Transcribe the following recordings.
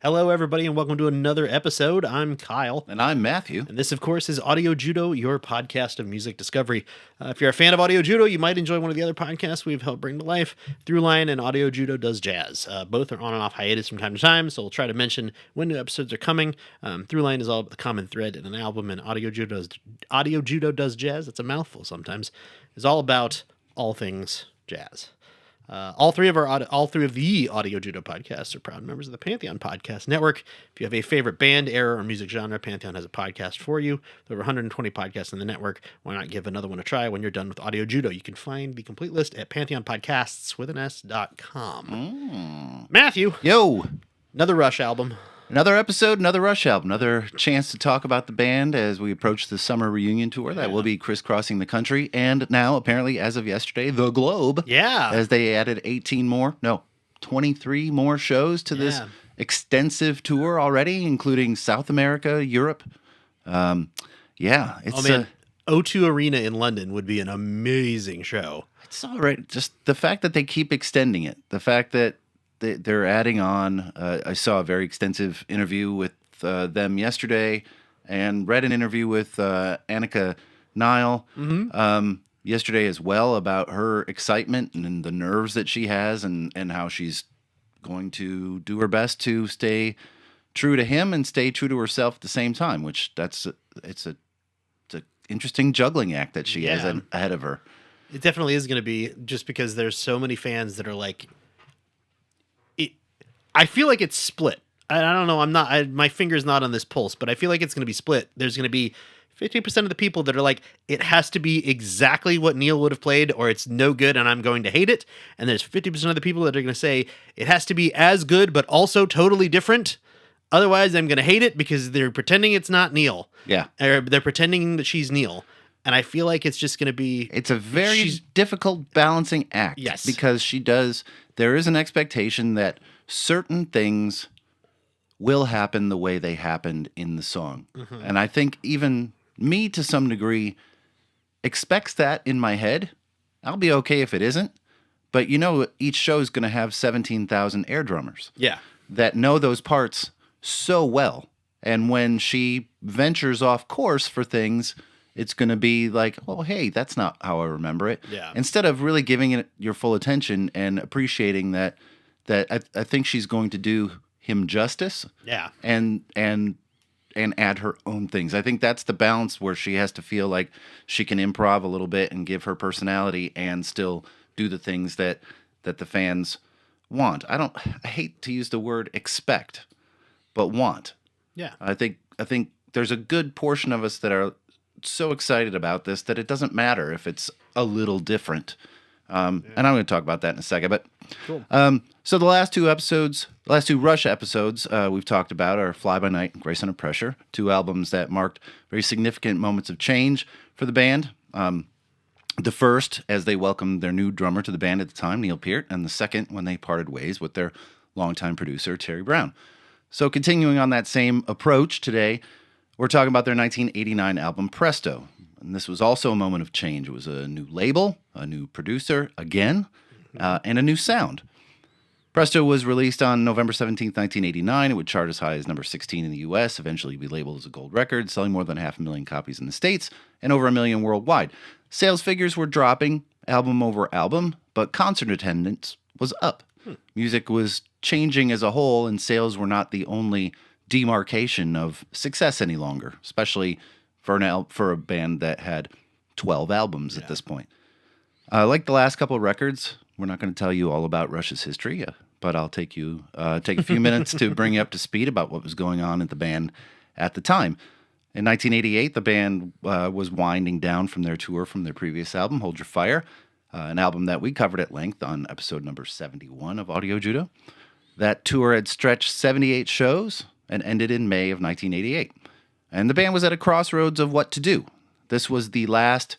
Hello, everybody, and welcome to another episode. I'm Kyle. And I'm Matthew. And this, of course, is Audio Judo, your podcast of music discovery. If you're a fan of Audio Judo, you might enjoy one of the other podcasts we've helped bring to life, Throughline and Audio Judo Does Jazz. Both are on and off hiatus from time to time, so we'll try to mention when new episodes are coming. Throughline is all the common thread in an album, and Audio Judo Does Jazz, that's a mouthful sometimes, is all about all things jazz. All three of the Audio Judo podcasts are proud members of the Pantheon Podcast Network. If you have a favorite band, era, or music genre, Pantheon has a podcast for you. There are over 120 podcasts in the network. Why not give another one a try when you're done with Audio Judo? You can find the complete list at pantheonpodcasts.com. Matthew. Yo. Another Rush album. Another episode, another Rush album, another chance to talk about the band as we approach the summer reunion tour that will be crisscrossing the country. And now, apparently, as of yesterday, the globe. Yeah. As they added 23 more shows to this extensive tour already, including South America, Europe. It's O2 Arena in London would be an amazing show. It's all right. Just the fact that they keep extending it, the fact that they're adding on. I saw a very extensive interview with them yesterday and read an interview with Annika Nile yesterday as well about her excitement and the nerves that she has and how she's going to do her best to stay true to him and stay true to herself at the same time, which it's an interesting juggling act that she has ahead of her. It definitely is going to be, just because there's so many fans that are like, I feel like it's split. I don't know. My finger's not on this pulse, but I feel like it's going to be split. There's going to be 50% of the people that are like, it has to be exactly what Neil would have played, or it's no good and I'm going to hate it. And there's 50% of the people that are going to say it has to be as good, but also totally different. Otherwise, I'm going to hate it because they're pretending it's not Neil. Yeah. Or they're pretending that she's Neil. And I feel like it's just going to be... It's a very difficult balancing act. Yes. Because there is an expectation that certain things will happen the way they happened in the song. Mm-hmm. And I think even me, to some degree, expects that in my head. I'll be okay if it isn't. But each show is going to have 17,000 air drummers. Yeah. That know those parts so well. And when she ventures off course for things, it's going to be like, oh, hey, that's not how I remember it. Yeah. Instead of really giving it your full attention and appreciating that I think she's going to do him justice. Yeah. And add her own things. I think that's the balance where she has to feel like she can improv a little bit and give her personality and still do the things that the fans want. I hate to use the word expect, but want. Yeah. I think there's a good portion of us that are so excited about this that it doesn't matter if it's a little different. And I'm going to talk about that in a second. But cool. So the last two Rush episodes we've talked about are Fly By Night and Grace Under Pressure, two albums that marked very significant moments of change for the band. The first, as they welcomed their new drummer to the band at the time, Neil Peart, and the second, when they parted ways with their longtime producer, Terry Brown. So continuing on that same approach today, we're talking about their 1989 album, Presto. And this was also a moment of change. It was a new label, a new producer again, and a new sound. Presto was released on November 17, 1989. It would chart as high as number 16 in the U.S., eventually be labeled as a gold record, selling more than 500,000 copies in the States and over 1 million worldwide. Sales figures were dropping album over album, but concert attendance was up. Music was changing as a whole, and sales were not the only demarcation of success any longer, especially for a band that had 12 albums at this point. Like the last couple of records, we're not going to tell you all about Rush's history, but I'll take a few minutes to bring you up to speed about what was going on at the band at the time. In 1988, the band was winding down from their tour from their previous album, Hold Your Fire, an album that we covered at length on episode number 71 of Audio Judo. That tour had stretched 78 shows and ended in May of 1988. And the band was at a crossroads of what to do. This was the last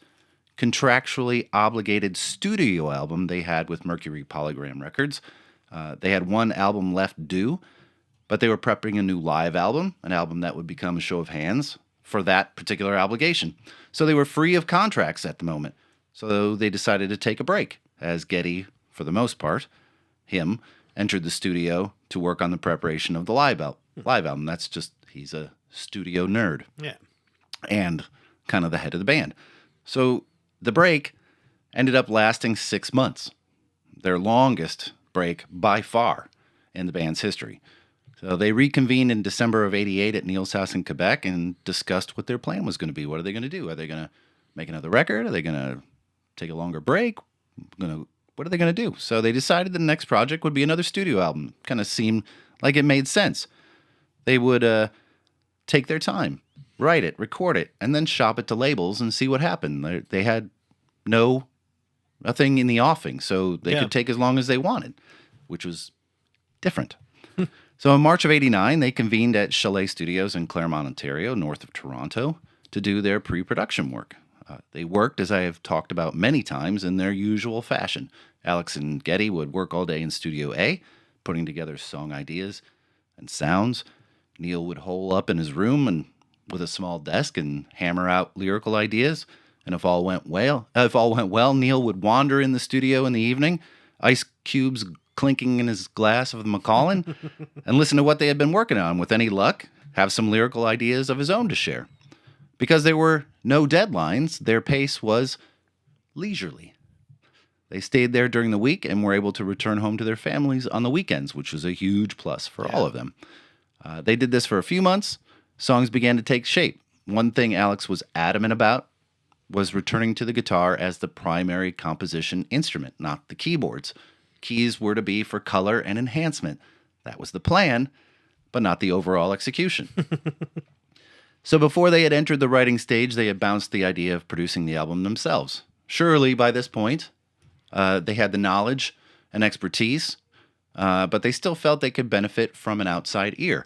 contractually obligated studio album they had with Mercury Polygram Records. They had one album left due, but they were prepping a new live album, an album that would become a show of hands for that particular obligation. So they were free of contracts at the moment. So they decided to take a break, as Geddy, for the most part, entered the studio to work on the preparation of the live album. That's just, he's a studio nerd. Yeah. And kind of the head of the band. So the break ended up lasting 6 months, their longest break by far in the band's history. So they reconvened in December of '88 at Neil's house in Quebec and discussed what their plan was going to be. What are they going to do? Are they going to make another record? Are they going to take a longer break? What are they going to do? So they decided the next project would be another studio album. Kind of seemed like it made sense. They would take their time, write it, record it, and then shop it to labels and see what happened. They had nothing in the offing, so they could take as long as they wanted, which was different. So in March of '89, they convened at Chalet Studios in Claremont, Ontario, north of Toronto, to do their pre-production work. They worked, as I have talked about many times, in their usual fashion. Alex and Geddy would work all day in Studio A, putting together song ideas and sounds. Neil would hole up in his room and with a small desk and hammer out lyrical ideas. And if all went well, Neil would wander in the studio in the evening, ice cubes clinking in his glass of the Macallan, and listen to what they had been working on. With any luck, have some lyrical ideas of his own to share. Because there were no deadlines, their pace was leisurely. They stayed there during the week and were able to return home to their families on the weekends, which was a huge plus for all of them. They did this for a few months. Songs began to take shape. One thing Alex was adamant about was returning to the guitar as the primary composition instrument, not the keyboards. Keys were to be for color and enhancement. That was the plan, but not the overall execution. So before they had entered the writing stage, they had bounced the idea of producing the album themselves. Surely, by this point, they had the knowledge and expertise, but they still felt they could benefit from an outside ear.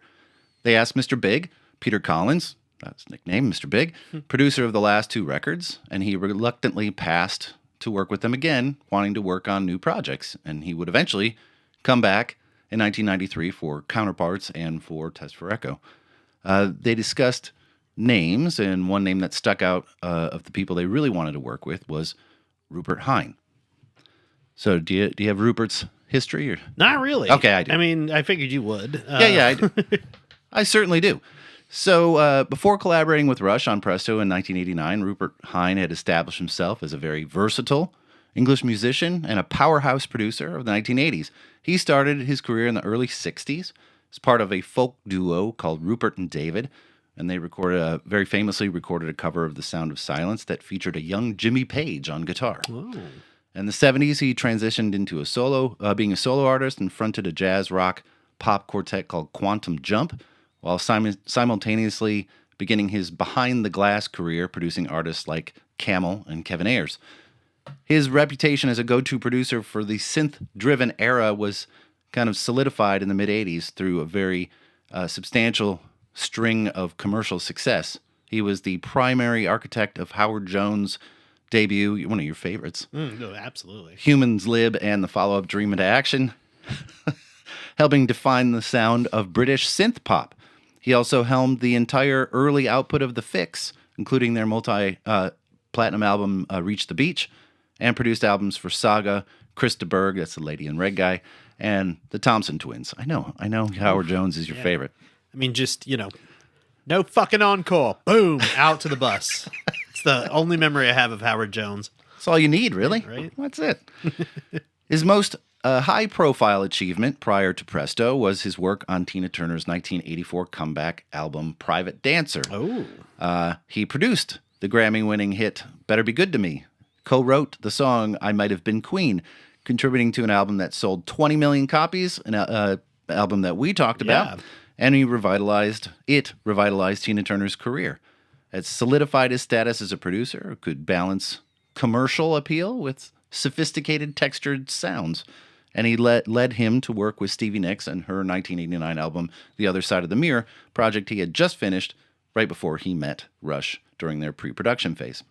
They asked Mr. Big, Peter Collins, that's his nickname, Mr. Big, producer of the last two records, and he reluctantly passed to work with them again, wanting to work on new projects. And he would eventually come back in 1993 for Counterparts and for Test for Echo. They discussed names, and one name that stuck out of the people they really wanted to work with was Rupert Hine. So do you have Rupert's history? Or? Not really. Okay, I do. I mean, I figured you would. Yeah, I do. I certainly do. So before collaborating with Rush on Presto in 1989, Rupert Hine had established himself as a very versatile English musician and a powerhouse producer of the 1980s. He started his career in the early 60s as part of a folk duo called Rupert and David, and they very famously recorded a cover of The Sound of Silence that featured a young Jimmy Page on guitar. Oh. In the 70s, he transitioned into being a solo artist and fronted a jazz rock pop quartet called Quantum Jump, while simultaneously beginning his behind-the-glass career producing artists like Camel and Kevin Ayers. His reputation as a go-to producer for the synth-driven era was kind of solidified in the mid-'80s through a very substantial string of commercial success. He was the primary architect of Howard Jones' debut, one of your favorites. No, absolutely. Humans Lib and the follow-up Dream into Action, helping define the sound of British synth pop. He also helmed the entire early output of The Fix, including their multi-platinum album Reach the Beach, and produced albums for Saga, Chris de Burgh, that's the Lady in Red guy, and the Thompson Twins. I know Howard Jones is your favorite. I mean, just, no fucking encore. Boom, out to the bus. It's the only memory I have of Howard Jones. That's all you need, really. Right? That's it. His most high-profile achievement prior to Presto was his work on Tina Turner's 1984 comeback album Private Dancer. Oh. He produced the Grammy-winning hit Better Be Good to Me, co-wrote the song I Might Have Been Queen, contributing to an album that sold 20 million copies, an album that we talked about, and he revitalized Tina Turner's career. It solidified his status as a producer, could balance commercial appeal with sophisticated textured sounds. And he led him to work with Stevie Nicks and her 1989 album, The Other Side of the Mirror, project he had just finished right before he met Rush during their pre-production phase.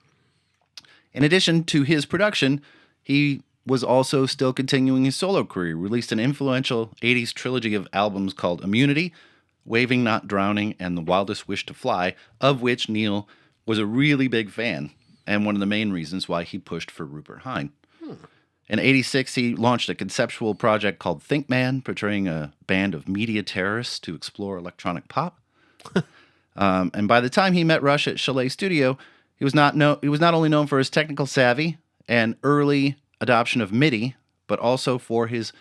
In addition to his production, he was also still continuing his solo career, released an influential 80s trilogy of albums called Immunity, Waving Not Drowning, and The Wildest Wish to Fly, of which Neil was a really big fan, and one of the main reasons why he pushed for Rupert Hine. In '86, he launched a conceptual project called Think Man, portraying a band of media terrorists to explore electronic pop. And by the time he met Rush at Chalet Studio, he was not only known for his technical savvy and early adoption of MIDI, but also for his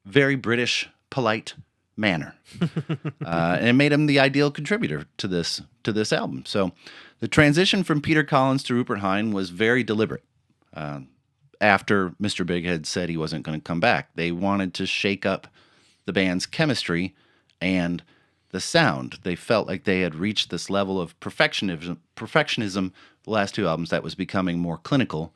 very British, polite manner. And it made him the ideal contributor to this album. So the transition from Peter Collins to Rupert Hine was very deliberate. After Mr. Big had said he wasn't going to come back, they wanted to shake up the band's chemistry and the sound. They felt like they had reached this level of perfectionism the last two albums that was becoming more clinical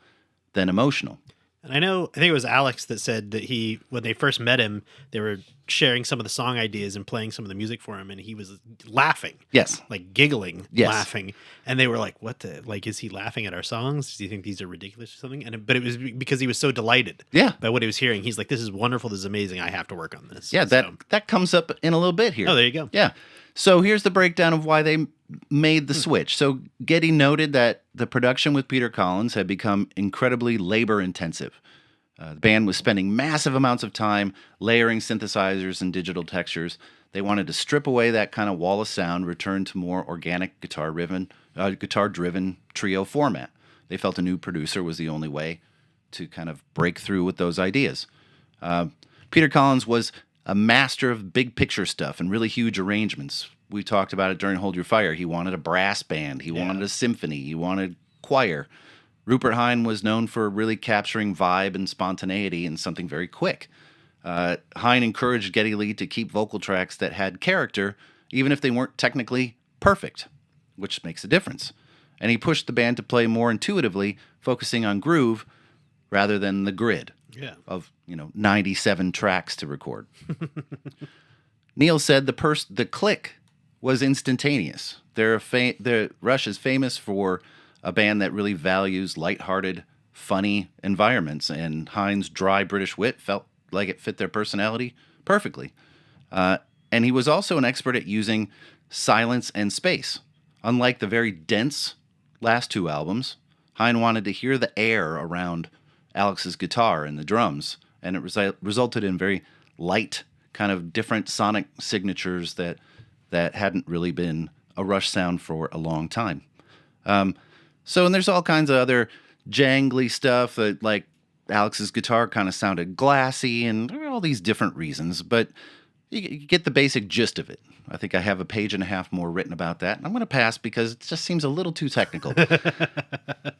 than emotional. And I think it was Alex that said that when they first met him, they were sharing some of the song ideas and playing some of the music for him, and he was laughing. Yes. Like giggling, yes. laughing. And they were like, what the, like, is he laughing at our songs? Do you think these are ridiculous or something? But it was because he was so delighted by what he was hearing. He's like, this is wonderful, this is amazing, I have to work on this. Yeah, that comes up in a little bit here. Oh, there you go. Yeah. So here's the breakdown of why they made the switch. So Geddy noted that the production with Peter Collins had become incredibly labor intensive. The band was spending massive amounts of time layering synthesizers and digital textures. They wanted to strip away that kind of wall of sound, return to more organic guitar-driven trio format. They felt a new producer was the only way to kind of break through with those ideas. Peter Collins was a master of big picture stuff and really huge arrangements. We talked about it during Hold Your Fire. He wanted a brass band. He wanted a symphony. He wanted choir. Rupert Hine was known for really capturing vibe and spontaneity and something very quick. Hine encouraged Geddy Lee to keep vocal tracks that had character, even if they weren't technically perfect, which makes a difference. And he pushed the band to play more intuitively, focusing on groove rather than the grid of 97 tracks to record. Neil said the click was instantaneous. Rush is famous for a band that really values lighthearted, funny environments, and Hine's dry British wit felt like it fit their personality perfectly. And he was also an expert at using silence and space. Unlike the very dense last two albums, Hine wanted to hear the air around Alex's guitar and the drums, and it resulted in very light, kind of different sonic signatures that hadn't really been a Rush sound for a long time. And there's all kinds of other jangly stuff that, like, Alex's guitar kind of sounded glassy and all these different reasons, but you get the basic gist of it. I think I have a page and a half more written about that, and I'm going to pass because it just seems a little too technical.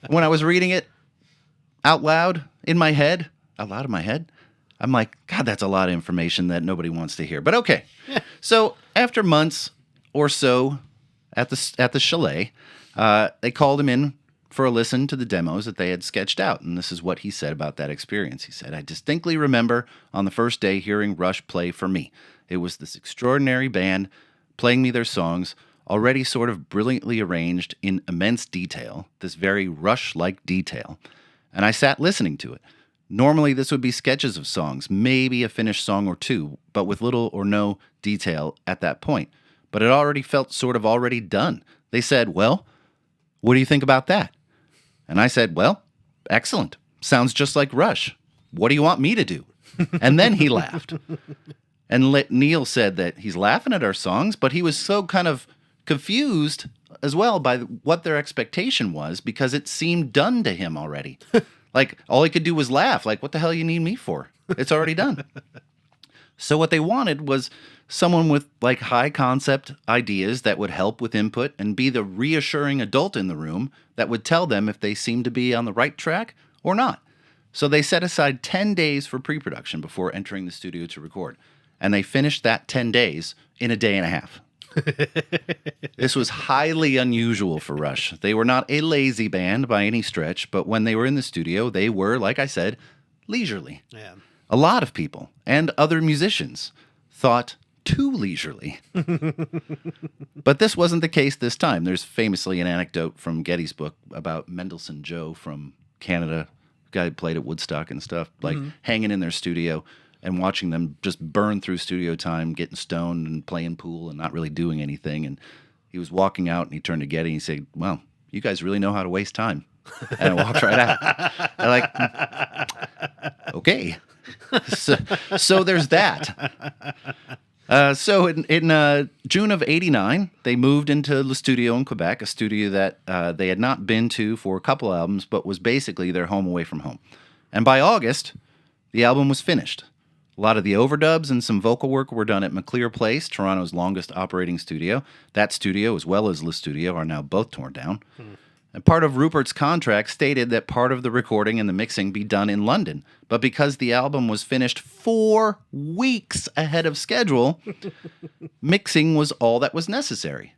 When I was reading it out loud in my head, I'm like, God, that's a lot of information that nobody wants to hear. But okay. So after months or so at the Chalet, they called him in for a listen to the demos that they had sketched out, and this is what he said about that experience. He said, I distinctly remember on the first day hearing Rush play for me. It was this extraordinary band playing me their songs, already sort of brilliantly arranged in immense detail, this very Rush-like detail, and I sat listening to it. Normally, this would be sketches of songs, maybe a finished song or two, but with little or no detail at that point. But it already felt sort of already done. They said, well, what do you think about that? And I said, well, excellent. Sounds just like Rush. What do you want me to do? And then he laughed. And Neil said that he's laughing at our songs, but he was so kind of confused as well by what their expectation was because it seemed done to him already. Like, all he could do was laugh. Like, what the hell you need me for? It's already done. So what they wanted was someone with, like, high concept ideas that would help with input and be the reassuring adult in the room that would tell them if they seemed to be on the right track or not. So they set aside 10 days for pre-production before entering the studio to record. And they finished that 10 days in a day and a half. This was highly unusual for Rush. They were not a lazy band by any stretch, but when they were in the studio, they were, like I said, leisurely. Yeah. A lot of people and other musicians thought too leisurely. But this wasn't the case this time. There's famously an anecdote from Geddy's book about Mendelssohn Joe from Canada, guy who played at Woodstock and stuff, like hanging in their studio and watching them just burn through studio time, getting stoned and playing pool and not really doing anything. And he was walking out and he turned to Geddy and he said, well, you guys really know how to waste time. And I walked right out. Okay. so there's that. So in June of '89, they moved into Le Studio in Quebec, a studio that they had not been to for a couple albums, but was basically their home away from home. And by August, the album was finished. A lot of the overdubs and some vocal work were done at Maclear Place, Toronto's longest operating studio. That studio, as well as Le Studio, are now both torn down. And part of Rupert's contract stated that part of the recording and the mixing be done in London. But because the album was finished 4 weeks ahead of schedule, mixing was all that was necessary.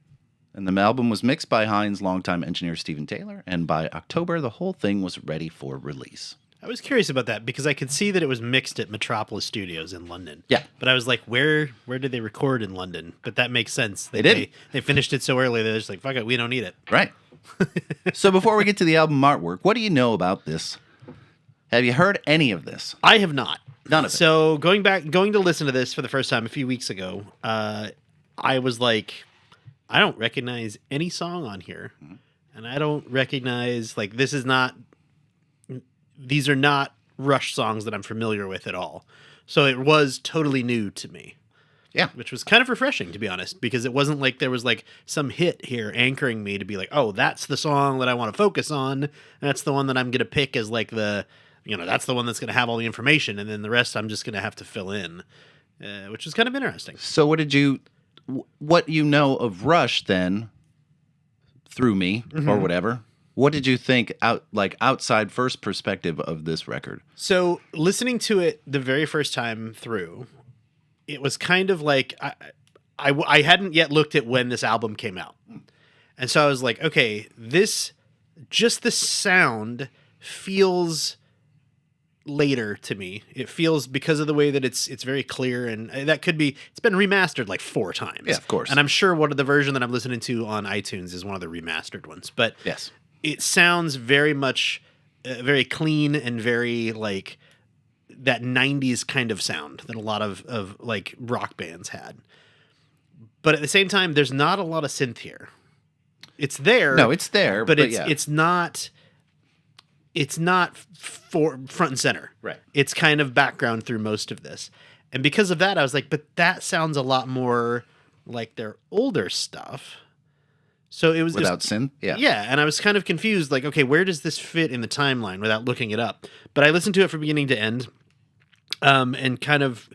And the album was mixed by Heinz' longtime engineer Stephen Taylor, and by October, the whole thing was ready for release. I was curious about that because I could see that it was mixed at Metropolis Studios in London. Yeah. But I was like, where did they record in London? But that makes sense. They did. They finished it so early, they're just like, fuck it, we don't need it. Right. So before we get to the album artwork, what do you know about this? Have you heard any of this? I have not. None of it. So going to listen to this for the first time a few weeks ago, I was like, I don't recognize any song on here. And I don't recognize, like, these are not Rush songs that I'm familiar with at all. So it was totally new to me. Yeah. Which was kind of refreshing, to be honest, because it wasn't like there was like some hit here anchoring me to be like, oh, that's the song that I want to focus on. That's the one that I'm going to pick as like that's the one that's going to have all the information. And then the rest I'm just going to have to fill in, which is kind of interesting. So what you know of Rush then, through me or whatever, what did you think outside first perspective of this record? So listening to it the very first time through, it was kind of like I hadn't yet looked at when this album came out. And so I was like, okay, the sound feels later to me. It feels, because of the way that it's very clear, and that could be, it's been remastered like 4 times. Yeah, of course. And I'm sure the version that I'm listening to on iTunes is one of the remastered ones. But yes, it sounds very much very clean and very like that 90s kind of sound that a lot of like rock bands had. But at the same time, there's not a lot of synth here. It's there. No, it's there, but it's not for front and center. Right. It's kind of background through most of this. And because of that, I was like, but that sounds a lot more like their older stuff. So it was without synth. Yeah. Yeah. And I was kind of confused. Like, okay, where does this fit in the timeline without looking it up? But I listened to it from beginning to end, and kind of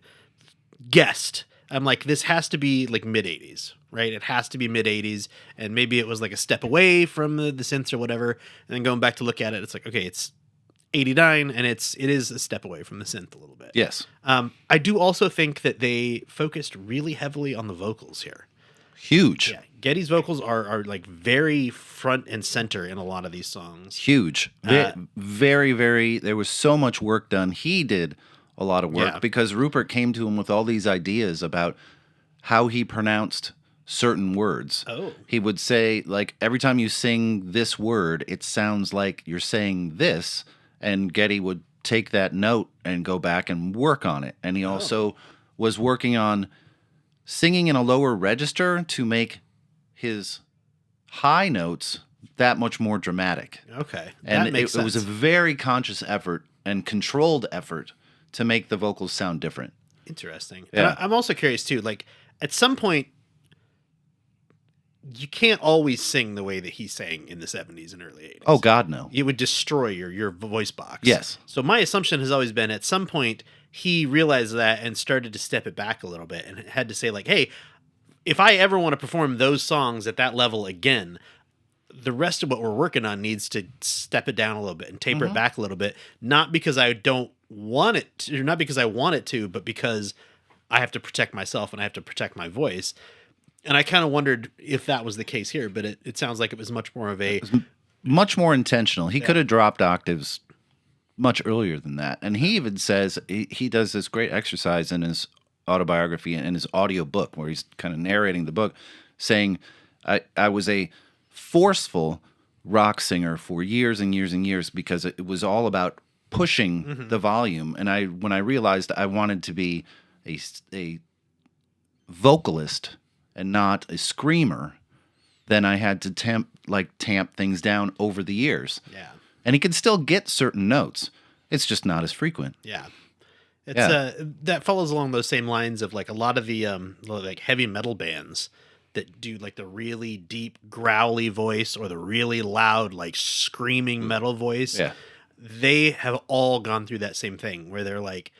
guessed. I'm like, this has to be like mid 80s, right? It has to be mid 80s. And maybe it was like a step away from the synths or whatever. And then going back to look at it, it's like, okay, it's 89 and it is a step away from the synth a little bit. Yes. I do also think that they focused really heavily on the vocals here. Huge. Yeah. Geddy's vocals are like very front and center in a lot of these songs. Huge. Very, very, there was so much work done. He did a lot of work because Rupert came to him with all these ideas about how he pronounced certain words. Oh. He would say, like, every time you sing this word, it sounds like you're saying this, and Geddy would take that note and go back and work on it. And he also was working on singing in a lower register to make his high notes that much more dramatic. Okay. And that makes sense. It was a very conscious effort and controlled effort to make the vocals sound different. Interesting. Yeah. And I'm also curious too, like at some point you can't always sing the way that he sang in the 70s and early 80s. Oh God, no. It would destroy your voice box. Yes. So my assumption has always been at some point he realized that and started to step it back a little bit and had to say like, hey, if I ever want to perform those songs at that level again, the rest of what we're working on needs to step it down a little bit and taper it back a little bit. Not because I don't want it to, not because I want it to, but because I have to protect myself and I have to protect my voice. And I kind of wondered if that was the case here, but it sounds like it was much more of much more intentional. He could have dropped octaves much earlier than that. And he even says he does this great exercise in his autobiography and in his audio book where he's kind of narrating the book saying, I was a forceful rock singer for years and years and years because it was all about pushing the volume. And when I realized I wanted to be a vocalist and not a screamer, then I had to tamp things down over the years. Yeah. And he could still get certain notes. It's just not as frequent. Yeah. It's that follows along those same lines of like a lot of the like heavy metal bands that do like the really deep growly voice or the really loud like screaming metal voice. Yeah. They have all gone through that same thing where they're like,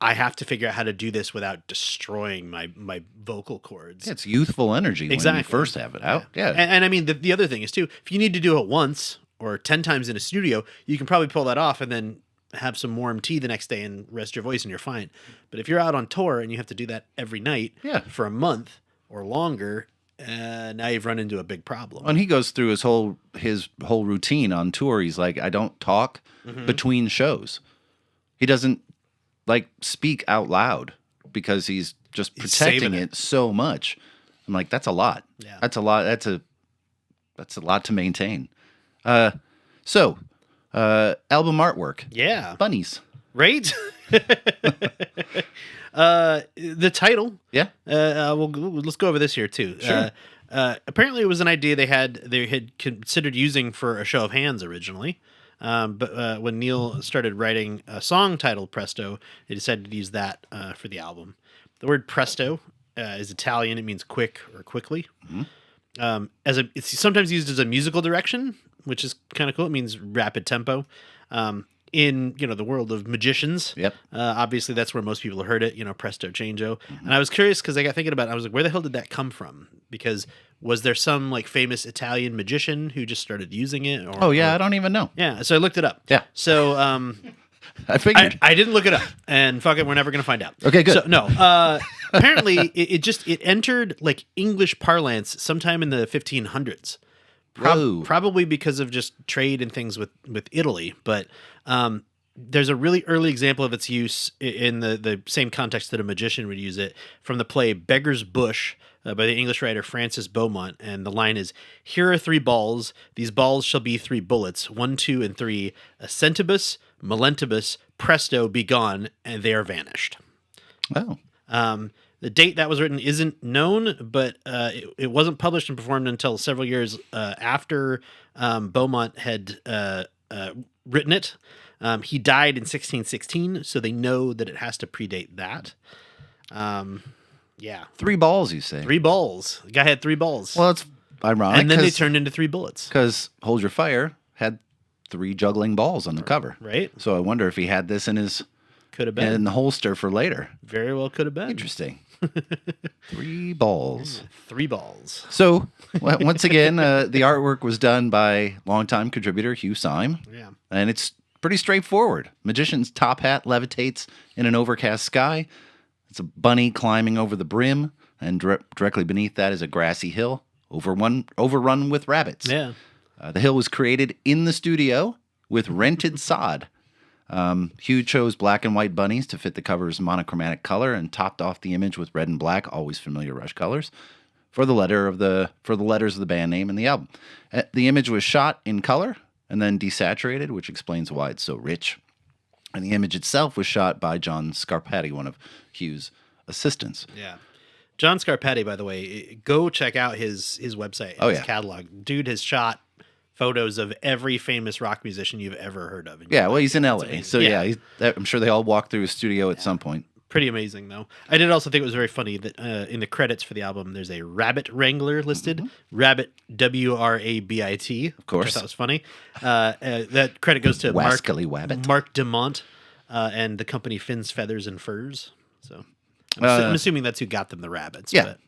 I have to figure out how to do this without destroying my vocal cords. It's youthful energy when you first have it out. Yeah. And I mean, the other thing is too, if you need to do it once or 10 times in a studio, you can probably pull that off and then have some warm tea the next day and rest your voice and you're fine. But if you're out on tour and you have to do that every night for a month or longer, now you've run into a big problem. And he goes through his whole routine on tour. He's like, I don't talk between shows. He doesn't like speak out loud because he's just protecting it so much. I'm like, that's a lot. Yeah. That's a lot. That's a lot to maintain. So album artwork. Yeah. Bunnies. Right? The title. Yeah. Let's go over this here too. Sure. Apparently it was an idea they had considered using for a show of hands originally. But when Neil started writing a song titled Presto, they decided to use that for the album. The word Presto is Italian. It means quick or quickly. Mm-hmm. It's sometimes used as a musical direction, which is kind of cool. It means rapid tempo. In the world of magicians, obviously that's where most people have heard it. Presto changeo. Mm-hmm. And I was curious because I got thinking about it. I was like, where the hell did that come from? Because was there some like famous Italian magician who just started using it? I don't even know. Yeah, so I looked it up. Yeah. So I figured. I didn't look it up, and fuck it, we're never gonna find out. Okay, good. So no, apparently it entered like English parlance sometime in the 1500s. Probably because of just trade and things with Italy, but there's a really early example of its use in the same context that a magician would use it from the play Beggar's Bush by the English writer Francis Beaumont, and the line is, "Here are 3 balls. These balls shall be 3 bullets. 1, 2, and 3. Centibus, malentibus, presto, be gone, and they are vanished." Oh. The date that was written isn't known, but it wasn't published and performed until several years after Beaumont had written it. He died in 1616, so they know that it has to predate that. Yeah. 3 balls, you say? 3 balls. The guy had 3 balls. Well, it's ironic. And then they turned into 3 bullets. Because Hold Your Fire had 3 juggling balls on the cover. Right. So I wonder if he had this in his... Could have been. In the holster for later. Very well could have been. Interesting. 3 balls. 3 balls. So, once again, the artwork was done by longtime contributor Hugh Syme. Yeah. And it's pretty straightforward. Magician's top hat levitates in an overcast sky. It's a bunny climbing over the brim, and directly beneath that is a grassy hill overrun with rabbits. Yeah. The hill was created in the studio with rented sod. Hugh chose black and white bunnies to fit the cover's monochromatic color and topped off the image with red and black, always familiar Rush colors, for the letters of the band name and the album. The image was shot in color and then desaturated, which explains why it's so rich. And the image itself was shot by John Scarpati, one of Hugh's assistants. Yeah. John Scarpati, by the way, go check out his website and his catalog. Dude has shot photos of every famous rock musician you've ever heard of. Yeah, well, he's in LA. So, I'm sure they all walked through his studio at some point. Pretty amazing, though. I did also think it was very funny that in the credits for the album, there's a Rabbit Wrangler listed. Mm-hmm. Rabbit, W-R-A-B-I-T. Of course. That was funny. That credit goes to Mark DeMont and the company Fins, Feathers, and Furs. So I'm assuming that's who got them the rabbits. Yeah. But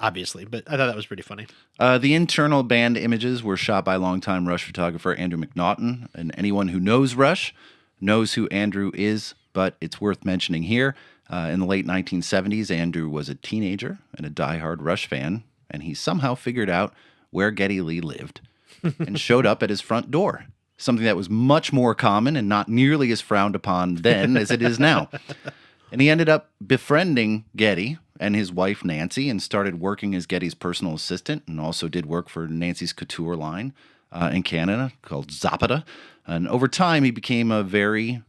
obviously, but I thought that was pretty funny. The internal band images were shot by longtime Rush photographer Andrew McNaughton, and anyone who knows Rush knows who Andrew is, but it's worth mentioning here. In the late 1970s, Andrew was a teenager and a diehard Rush fan, and he somehow figured out where Geddy Lee lived and showed up at his front door, something that was much more common and not nearly as frowned upon then as it is now. And he ended up befriending Geddy and his wife, Nancy, and started working as Geddy's personal assistant, and also did work for Nancy's couture line in Canada called Zapata. And over time, he became a very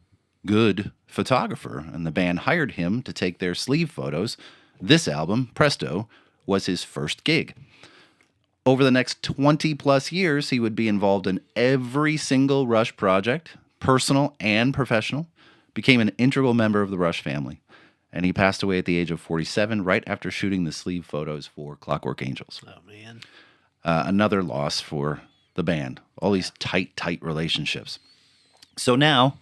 good photographer, and the band hired him to take their sleeve photos. This album, Presto, was his first gig. Over the next 20-plus years, he would be involved in every single Rush project, personal and professional, became an integral member of the Rush family. And he passed away at the age of 47 right after shooting the sleeve photos for Clockwork Angels. Oh, man. Another loss for the band. All these tight relationships. So now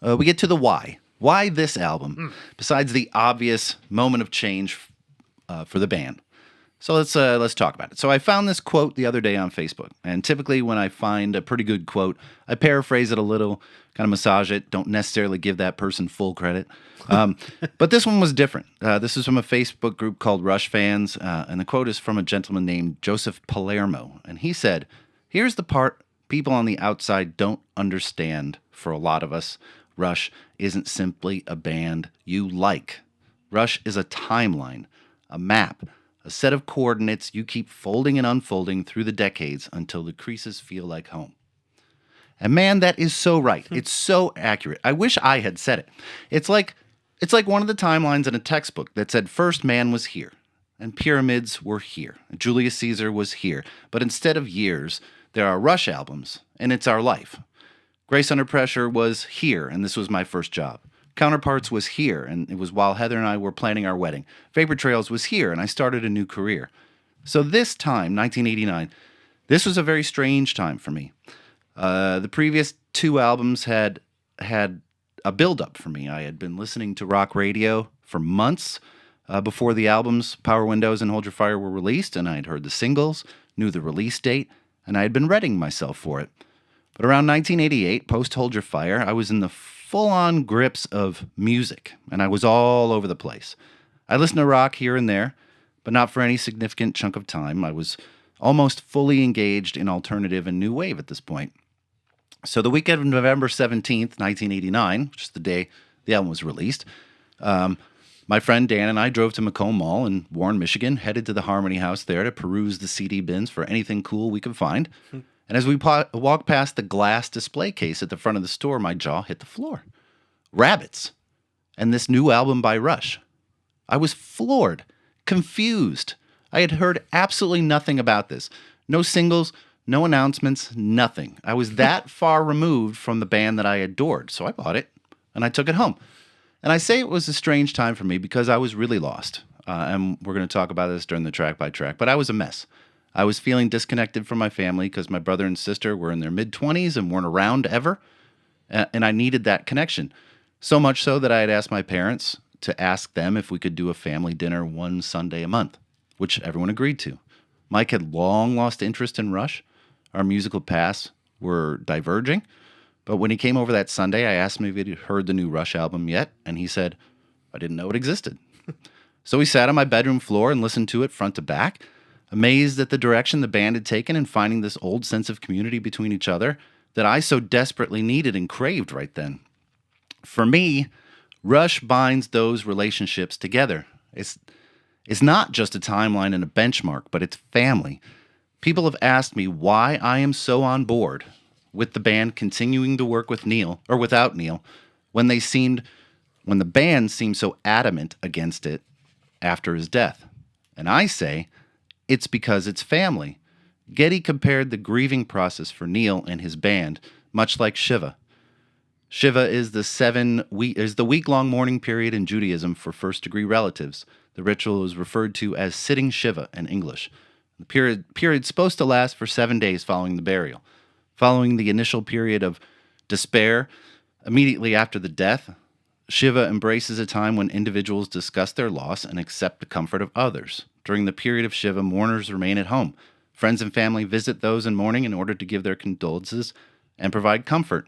we get to the why. Why this album, besides the obvious moment of change for the band? So let's talk about it. So I found this quote the other day on Facebook, and typically when I find a pretty good quote, I paraphrase it a little, kind of massage it. Don't necessarily give that person full credit, but this one was different. This is from a Facebook group called Rush Fans, and the quote is from a gentleman named Joseph Palermo, and he said, "Here's the part people on the outside don't understand. For a lot of us, Rush isn't simply a band you like. Rush is a timeline, a map." A set of coordinates you keep folding and unfolding through the decades until the creases feel like home. And man, that is so right. It's so accurate. I wish I had said it. It's like one of the timelines in a textbook that said first man was here, and pyramids were here, and Julius Caesar was here. But instead of years, there are Rush albums, and it's our life. Grace Under Pressure was here, and this was my first job. Counterparts was here, and it was while Heather and I were planning our wedding. Vapor Trails was here, and I started a new career. So this time, 1989, this was a very strange time for me. The previous two albums had a build-up for me. I had been listening to rock radio for months before the albums Power Windows and Hold Your Fire were released, and I had heard the singles, knew the release date, and I had been readying myself for it. But around 1988, post Hold Your Fire, I was in the full-on grips of music, and I was all over the place. I listened to rock here and there, but not for any significant chunk of time. I was almost fully engaged in alternative and new wave at this point. So the weekend of November 17th, 1989, which is the day the album was released, my friend Dan and I drove to Macomb Mall in Warren, Michigan, headed to the Harmony House there to peruse the CD bins for anything cool we could find. And as we walked past the glass display case at the front of the store, my jaw hit the floor. Rabbits. And this new album by Rush. I was floored, confused. I had heard absolutely nothing about this. No singles, no announcements, nothing. I was that far removed from the band that I adored. So I bought it, and I took it home. And I say it was a strange time for me because I was really lost. And we're going to talk about this during the track by track, but I was a mess. I was feeling disconnected from my family because my brother and sister were in their mid-20s and weren't around ever, and I needed that connection. So much so that I had asked my parents to ask them if we could do a family dinner one Sunday a month, which everyone agreed to. Mike had long lost interest in Rush. Our musical paths were diverging, but when he came over that Sunday, I asked him if he'd heard the new Rush album yet, and he said, I didn't know it existed. So we sat on my bedroom floor and listened to it front to back, amazed at the direction the band had taken in finding this old sense of community between each other that I so desperately needed and craved right then. For me, Rush binds those relationships together. It's not just a timeline and a benchmark, but it's family. People have asked me why I am so on board with the band continuing to work with Neil, or without Neil, when the band seemed so adamant against it after his death. And I say, it's because it's family. Getty compared the grieving process for Neil and his band, much like Shiva. Shiva is the week-long mourning period in Judaism for first-degree relatives. The ritual is referred to as sitting Shiva in English. The period's supposed to last for 7 days following the burial. Following the initial period of despair, immediately after the death, Shiva embraces a time when individuals discuss their loss and accept the comfort of others. During the period of Shiva, mourners remain at home. Friends and family visit those in mourning in order to give their condolences and provide comfort.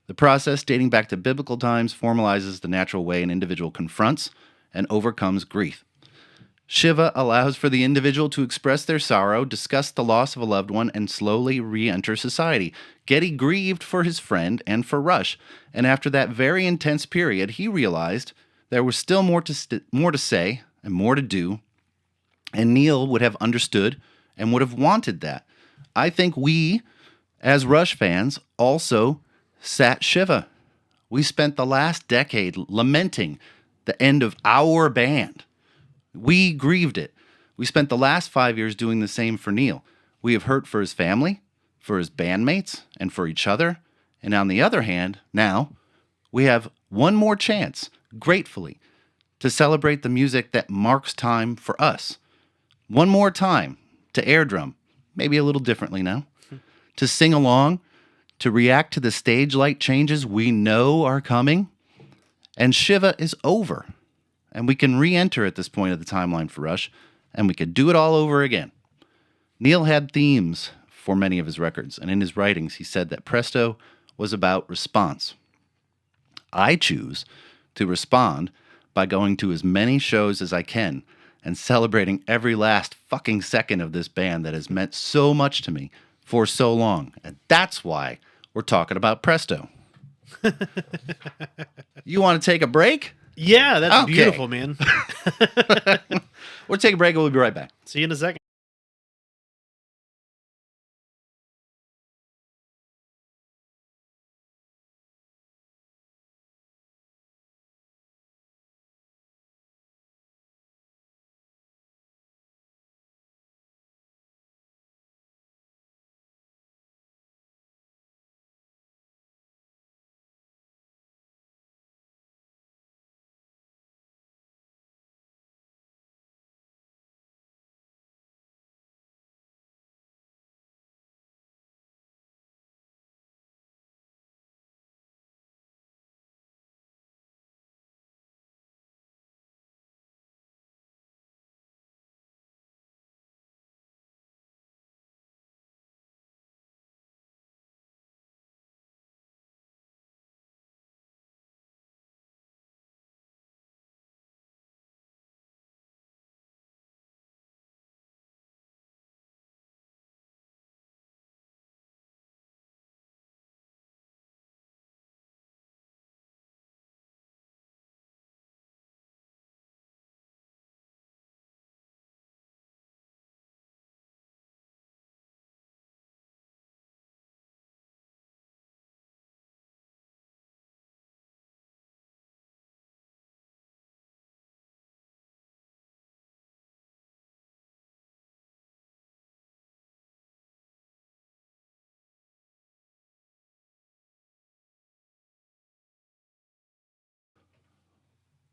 The process, dating back to biblical times, formalizes the natural way an individual confronts and overcomes grief. Shiva allows for the individual to express their sorrow, discuss the loss of a loved one, and slowly re-enter society. Getty grieved for his friend and for Rush, and after that very intense period, he realized there was still more to say and more to do, and Neil would have understood and would have wanted that. I think we, as Rush fans, also sat Shiva. We spent the last decade lamenting the end of our band. We grieved it. We spent the last 5 years doing the same for Neil. We have hurt for his family, for his bandmates, and for each other, And on the other hand, now we have one more chance, gratefully, to celebrate the music that marks time for us. One more time to air drum, maybe a little differently now, to sing along, to react to the stage light changes we know are coming. And Shiva is over, and we can re-enter at this point of the timeline for Rush, and we could do it all over again. Neil had themes for many of his records, and in his writings he said that Presto was about response. I choose to respond by going to as many shows as I can and celebrating every last fucking second of this band that has meant so much to me for so long. And that's why we're talking about Presto. You want to take a break? Yeah, that's Okay. beautiful, man. We'll take a break and we'll be right back. See you in a second.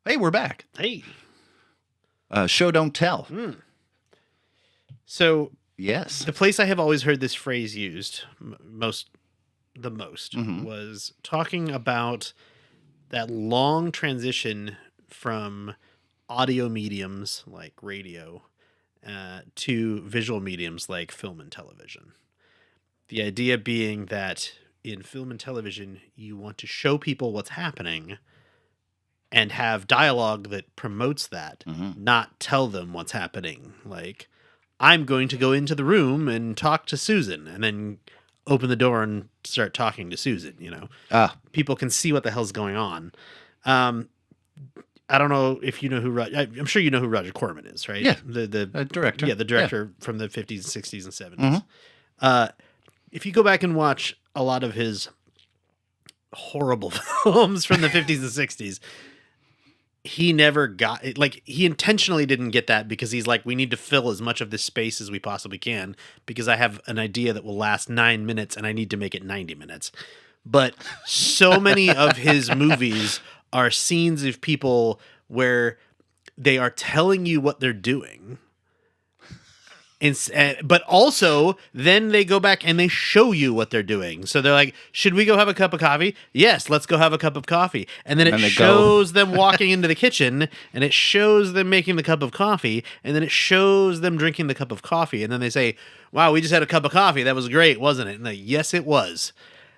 Hey, we're back. Hey. Show don't tell. So Yes. the place I have always heard this phrase used the most Mhm. was talking about that long transition from audio mediums like radio to visual mediums like film and television. The idea being that in film and television, you want to show people what's happening and have dialogue that promotes that, not tell them what's happening. Like, I'm going to go into the room and talk to Susan, and then open the door and start talking to Susan, you know. People can see what the hell's going on. I don't know if you know who I'm sure you know who Roger Corman is, right? Yeah. The director. Yeah, the director from the 50s, 60s, and 70s. If you go back and watch a lot of his horrible films from the 50s and 60s, he never got it. Like, he intentionally didn't get that because he's like, we need to fill as much of this space as we possibly can because I have an idea that will last 9 minutes and I need to make it 90 minutes. But so many of his movies are scenes of people where they are telling you what they're doing. But also, then they go back and they show you what they're doing. So they're like, should we go have a cup of coffee? Yes, let's go have a cup of coffee. And then it shows them walking into the kitchen, and it shows them making the cup of coffee, and then it shows them drinking the cup of coffee. And then they say, wow, we just had a cup of coffee. That was great, wasn't it? And like, yes, it was.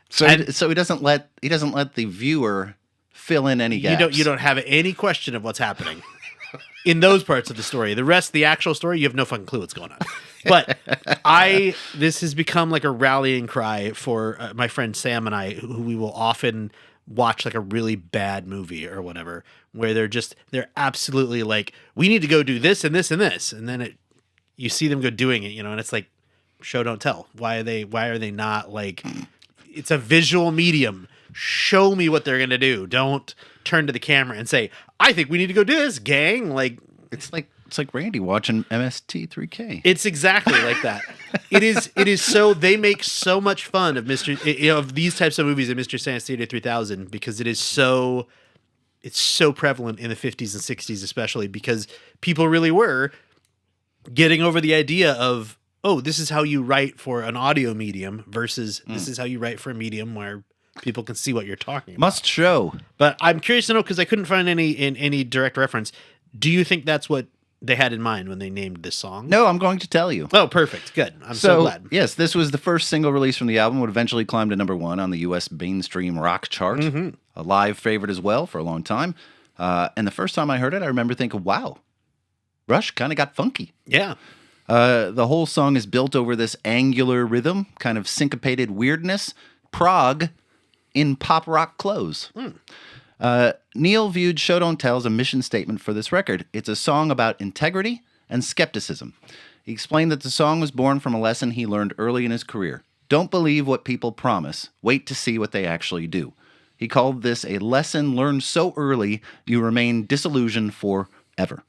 So he doesn't let the viewer fill in any gaps. You don't have any question of what's happening in those parts of the story. The rest, the actual story, you have no fucking clue what's going on. But this has become like a rallying cry for my friend Sam and I, who we will often watch like a really bad movie or whatever, where they're absolutely like, we need to go do this and this and this. And then you see them go doing it, you know, and it's like, show don't tell. Why are they not like, it's a visual medium. Show me what they're going to do. Don't turn to the camera and say, I think we need to go do this, gang. Like, it's like Randy watching MST3K. It's exactly like that. It is so they make so much fun of of these types of movies in Mr. Science Theater 3000 because it's so prevalent in the 50s and 60s, especially because people really were getting over the idea of, oh, this is how you write for an audio medium versus this is how you write for a medium where people can see what you're talking about. Must show. But I'm curious to know, because I couldn't find any direct reference. Do you think that's what they had in mind when they named this song? No, I'm going to tell you. Oh, perfect. Good. I'm so glad. Yes, this was the first single release from the album, would eventually climb to #1 on the U.S. mainstream rock chart. Mm-hmm. A live favorite as well for a long time. And the first time I heard it, I remember thinking, wow, Rush kind of got funky. Yeah. The whole song is built over this angular rhythm, kind of syncopated weirdness. Prog in pop rock clothes. Neil viewed Show Don't Tell as a mission statement for this record. It's a song about integrity and skepticism. He explained that the song was born from a lesson he learned early in his career. Don't believe what people promise. Wait to see what they actually do. He called this a lesson learned so early you remain disillusioned forever.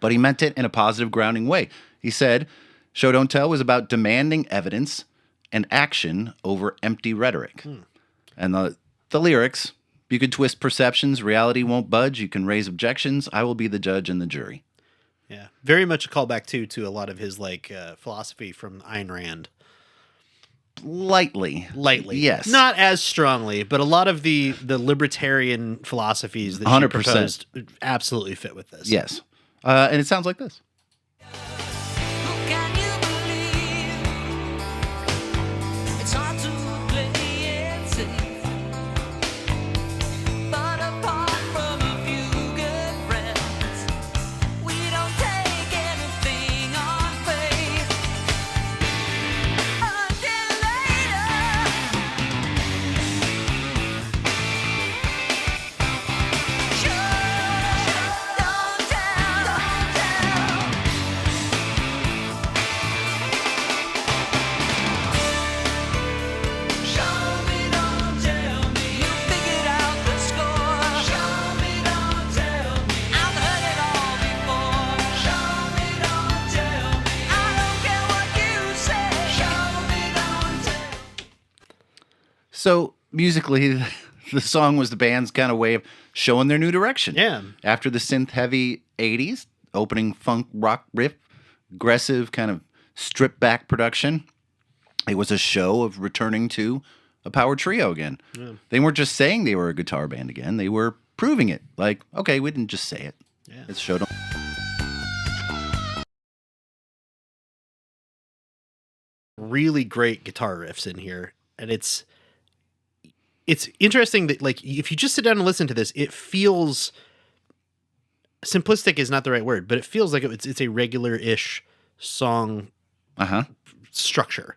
But he meant it in a positive, grounding way. He said, Show Don't Tell was about demanding evidence and action over empty rhetoric. And the lyrics, you can twist perceptions, reality won't budge, you can raise objections, I will be the judge and the jury. Yeah. Very much a callback, to a lot of his philosophy from Ayn Rand. Lightly. Yes. Not as strongly, but a lot of the libertarian philosophies that 100%. She proposed absolutely fit with this. Yes. And it sounds like this. So musically, the song was the band's kind of way of showing their new direction. Yeah. After the synth-heavy 80s, opening funk rock riff, aggressive kind of stripped-back production, it was a show of returning to a power trio again. Yeah. They weren't just saying they were a guitar band again. They were proving it. Like, okay, we didn't just say it. Yeah. It's showed them. Really great guitar riffs in here. And it's interesting that, like, if you just sit down and listen to this, it feels simplistic is not the right word, but it feels like it's a regular-ish song structure.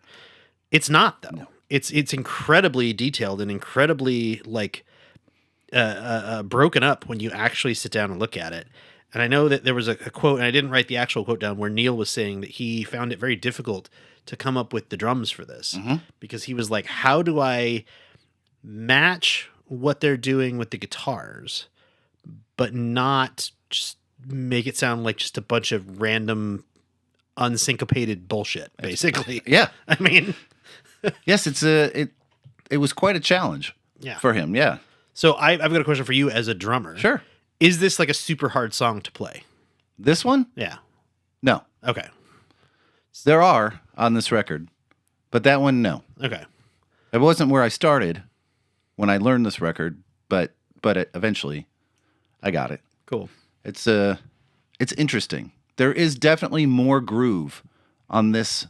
It's not, though. No. It's incredibly detailed and incredibly broken up when you actually sit down and look at it. And I know that there was a quote, and I didn't write the actual quote down, where Neil was saying that he found it very difficult to come up with the drums for this because he was like, how do I match what they're doing with the guitars, but not just make it sound like just a bunch of random unsyncopated bullshit, basically. Yeah. I mean, yes, it was quite a challenge for him. Yeah. So I've got a question for you as a drummer. Sure. Is this like a super hard song to play? This one? Yeah. No. Okay. There are on this record, but that one, no. Okay. It wasn't where I started when I learned this record, but eventually I got it. Cool. It's interesting. There is definitely more groove on this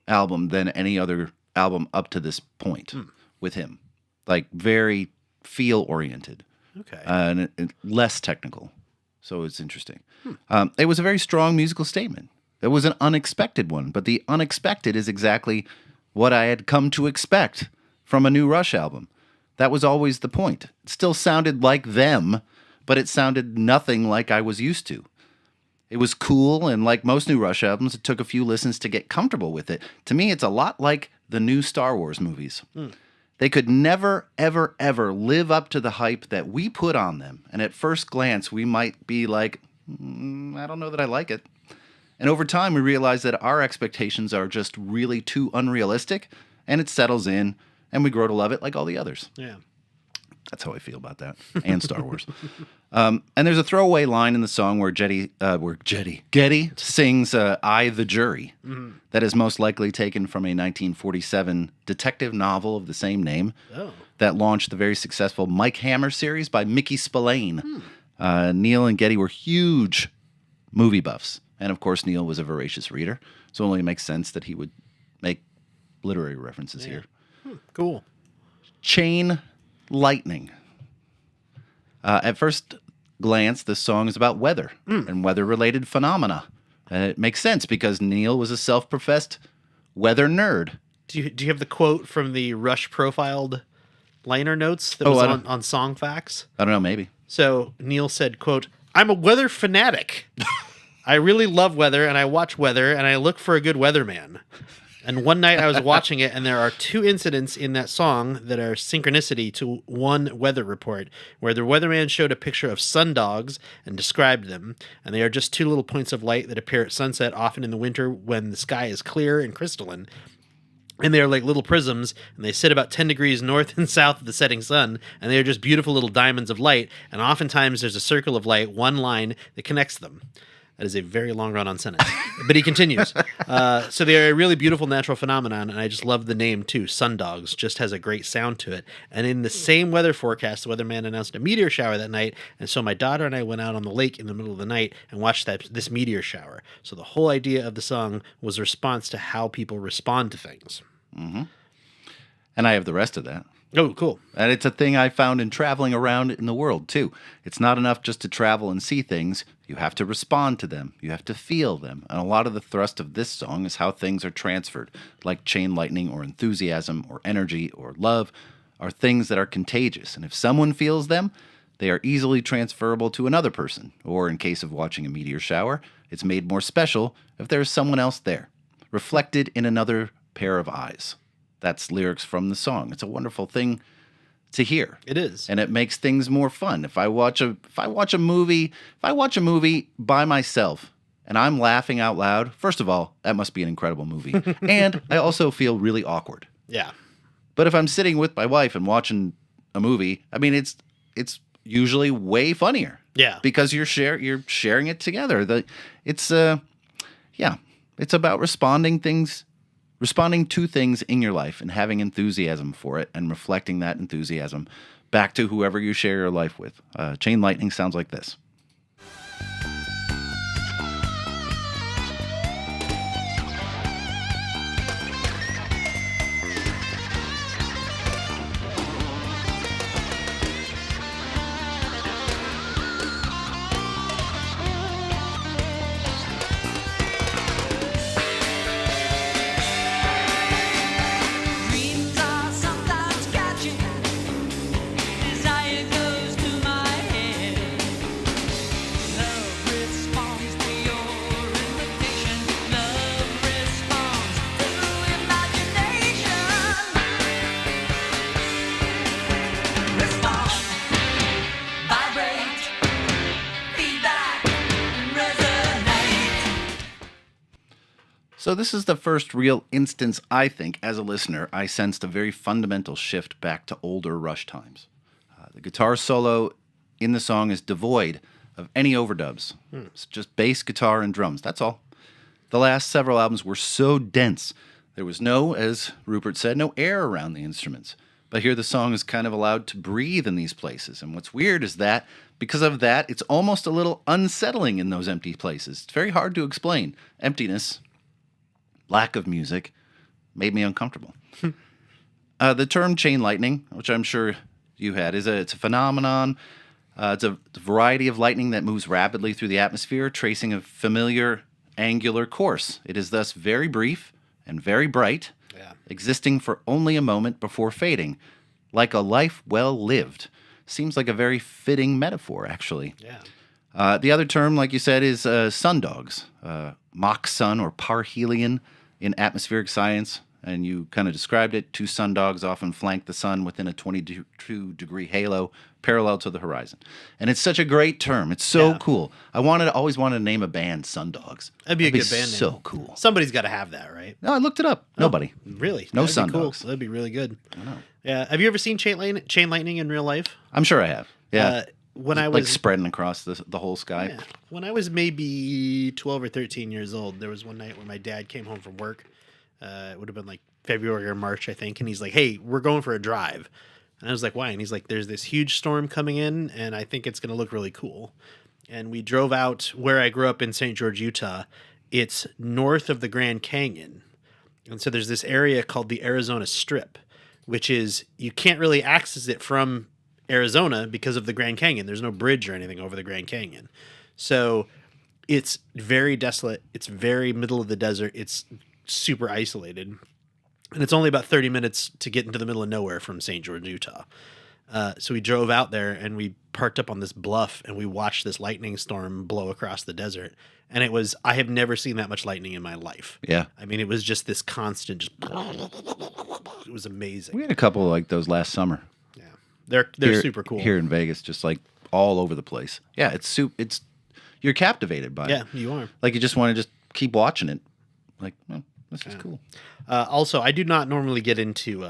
album than any other album up to this point with him. Like, very feel-oriented. Okay. And less technical. So it's interesting. It was a very strong musical statement. It was an unexpected one, but the unexpected is exactly what I had come to expect from a new Rush album. That was always the point. It still sounded like them, but it sounded nothing like I was used to. It was cool, and like most new Rush albums, it took a few listens to get comfortable with it. To me, it's a lot like the new Star Wars movies. They could never, ever, ever live up to the hype that we put on them. And at first glance, we might be like, I don't know that I like it. And over time, we realize that our expectations are just really too unrealistic, and it settles in, and we grow to love it like all the others. Yeah. That's how I feel about that, and Star Wars. And there's a throwaway line in the song where Getty sings "I, the Jury," that is most likely taken from a 1947 detective novel of the same name that launched the very successful Mike Hammer series by Mickey Spillane. Neil and Getty were huge movie buffs. And, of course, Neil was a voracious reader, so it only makes sense that he would make literary references here. Cool. Chain lightning. At first glance, this song is about weather and weather-related phenomena. It makes sense because Neil was a self-professed weather nerd. Do you have the quote from the Rush profiled liner notes that was on Song Facts? I don't know, maybe. So Neil said, quote, "I'm a weather fanatic. I really love weather, and I watch weather, and I look for a good weatherman. And one night I was watching it, and there are two incidents in that song that are synchronicity to one weather report, where the weatherman showed a picture of sundogs and described them, and they are just two little points of light that appear at sunset, often in the winter when the sky is clear and crystalline. And they are like little prisms, and they sit about 10 degrees north and south of the setting sun, and they are just beautiful little diamonds of light, and oftentimes there's a circle of light, one line that connects them." That is a very long run-on sentence. But he continues. So they are a really beautiful natural phenomenon, and I just love the name, too. Sundogs just has a great sound to it. And in the same weather forecast, the weatherman announced a meteor shower that night, and so my daughter and I went out on the lake in the middle of the night and watched this meteor shower. So the whole idea of the song was a response to how people respond to things. Mm-hmm. And I have the rest of that. Oh, cool. And it's a thing I found in traveling around in the world, too. It's not enough just to travel and see things. You have to respond to them. You have to feel them. And a lot of the thrust of this song is how things are transferred, like chain lightning or enthusiasm or energy or love are things that are contagious. And if someone feels them, they are easily transferable to another person. Or in case of watching a meteor shower, it's made more special if there is someone else there, reflected in another pair of eyes. That's lyrics from the song. It's a wonderful thing to hear. It is. And it makes things more fun. If I watch a movie by myself and I'm laughing out loud, first of all, that must be an incredible movie. And I also feel really awkward. Yeah. But if I'm sitting with my wife and watching a movie, I mean it's usually way funnier. Yeah. Because you're sharing it together. It's about responding to things in your life and having enthusiasm for it and reflecting that enthusiasm back to whoever you share your life with. Chain lightning sounds like this. So this is the first real instance, I think, as a listener, I sensed a very fundamental shift back to older Rush times. The guitar solo in the song is devoid of any overdubs. It's just bass, guitar, and drums. That's all. The last several albums were so dense. There was no, as Rupert said, no air around the instruments. But here the song is kind of allowed to breathe in these places. And what's weird is that, because of that, it's almost a little unsettling in those empty places. It's very hard to explain. Emptiness, lack of music, made me uncomfortable. The term chain lightning, which I'm sure you had, it's a phenomenon. It's a variety of lightning that moves rapidly through the atmosphere, tracing a familiar angular course. It is thus very brief and very bright, existing for only a moment before fading, like a life well lived. Seems like a very fitting metaphor, actually. Yeah. The other term, like you said, is sundogs, Mach sun or parhelion in atmospheric science. and you kind of described it. Two sundogs often flank the sun within a 22-degree halo parallel to the horizon. And it's such a great term. It's so cool. Always wanted to name a band Sundogs. That'd be a good band name. So cool. Somebody's got to have that, right? No, I looked it up. Nobody. Really? No That'd be cool. Sundogs. That'd be really good. I know. Yeah. Have you ever seen Chain Lightning in real life? I'm sure I have. Yeah. When I was like spreading across the whole sky. Yeah. When I was maybe 12 or 13 years old, there was one night when my dad came home from work. It would have been like February or March, I think. And he's like, hey, we're going for a drive. And I was like, why? And he's like, there's this huge storm coming in, and I think it's going to look really cool. And we drove out where I grew up in St. George, Utah. It's north of the Grand Canyon. And so there's this area called the Arizona Strip, which is, you can't really access it from Arizona because of the Grand Canyon. There's no bridge or anything over the Grand Canyon. So it's very desolate. It's very middle of the desert. It's super isolated. And it's only about 30 minutes to get into the middle of nowhere from St. George, Utah. So we drove out there and we parked up on this bluff and we watched this lightning storm blow across the desert. And I have never seen that much lightning in my life. Yeah. I mean, it was just this constant, it was amazing. We had a couple like those last summer. Yeah. They're super cool. Here in Vegas, just like all over the place. Yeah, it's you're captivated by it. Yeah, you are. Like you just want to just keep watching it. Like, this is cool. Also, I do not normally get into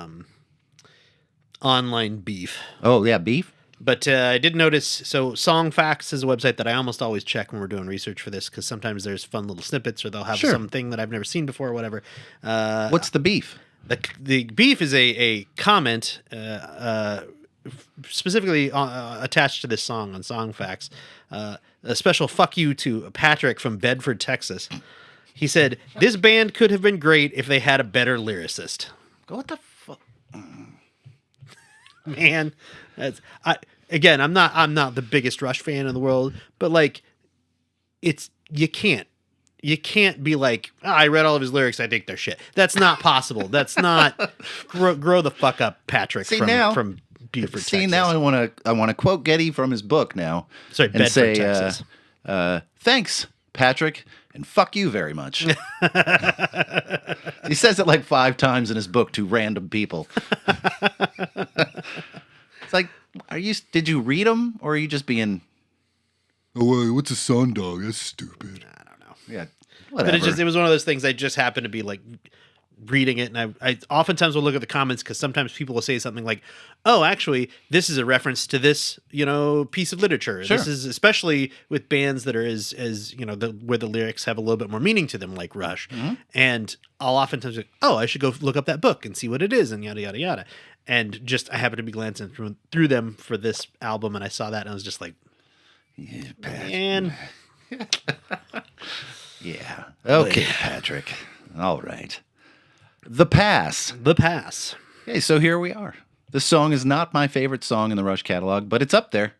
online beef. Oh, yeah, beef? But I did notice, so Songfacts is a website that I almost always check when we're doing research for this, because sometimes there's fun little snippets or they'll have something that I've never seen before or whatever. What's the beef? The beef is a comment specifically attached to this song on Songfacts. A special fuck you to Patrick from Bedford, Texas. He said, this band could have been great if they had a better lyricist. What the fuck? Man, I'm not the biggest Rush fan in the world, but like, you can't be like, I read all of his lyrics, I think they're shit. That's not possible. That's not grow the fuck up, Patrick. From Beaufort, Texas. See, now I want to quote Getty from his book now. Sorry, and Bedford, Texas. Thanks, Patrick, and fuck you very much. He says it like 5 times in his book to random people. It's like, did you read them, or are you just being... Oh, what's a sundog? That's stupid. I don't know. Yeah, whatever. But it was one of those things I just happened to be like reading it, and I oftentimes will look at the comments because sometimes people will say something like, oh, actually, this is a reference to this, piece of literature. Sure. This is especially with bands that are as where the lyrics have a little bit more meaning to them, like Rush. Mm-hmm. And I'll oftentimes be, oh, I should go look up that book and see what it is, and yada, yada, yada. And just, I happened to be glancing through them for this album, and I saw that, and I was just like, yeah, man. Yeah. Okay, Patrick. All right. The Pass. The Pass. Okay, so here we are. This song is not my favorite song in the Rush catalog, but it's up there.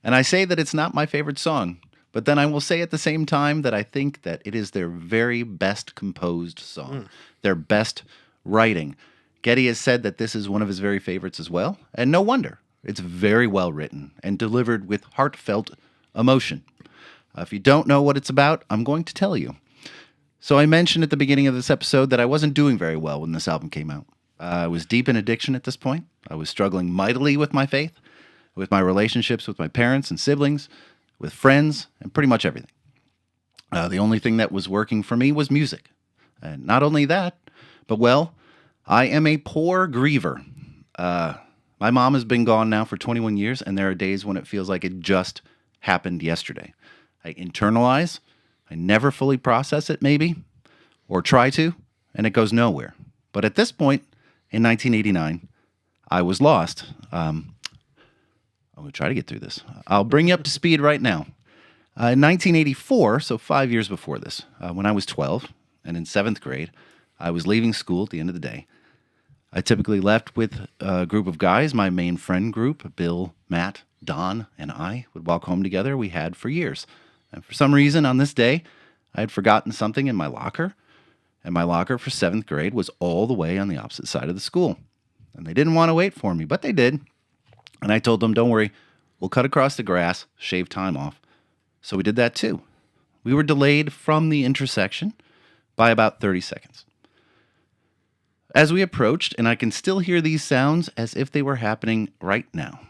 And I say that it's not my favorite song, but then I will say at the same time that I think that it is their very best composed song, their best writing. Getty has said that this is one of his very favorites as well, and no wonder. It's very well written and delivered with heartfelt emotion. If you don't know what it's about, I'm going to tell you. So I mentioned at the beginning of this episode that I wasn't doing very well when this album came out. I was deep in addiction at this point. I was struggling mightily with my faith, with my relationships with my parents and siblings, with friends, and pretty much everything. The only thing that was working for me was music. And not only that, but I am a poor griever. My mom has been gone now for 21 years, and there are days when it feels like it just happened yesterday. I internalize, I never fully process it maybe, or try to, and it goes nowhere. But at this point, in 1989, I was lost. I'm going to try to get through this. I'll bring you up to speed right now. In 1984, so 5 years before this, when I was 12 and in 7th grade, I was leaving school at the end of the day. I typically left with a group of guys, my main friend group, Bill, Matt, Don, and I would walk home together. We had for years. And for some reason on this day, I had forgotten something in my locker, and my locker for 7th grade was all the way on the opposite side of the school. And they didn't want to wait for me, but they did. And I told them, don't worry, we'll cut across the grass, shave time off. So we did that too. We were delayed from the intersection by about 30 seconds. As we approached, and I can still hear these sounds as if they were happening right now,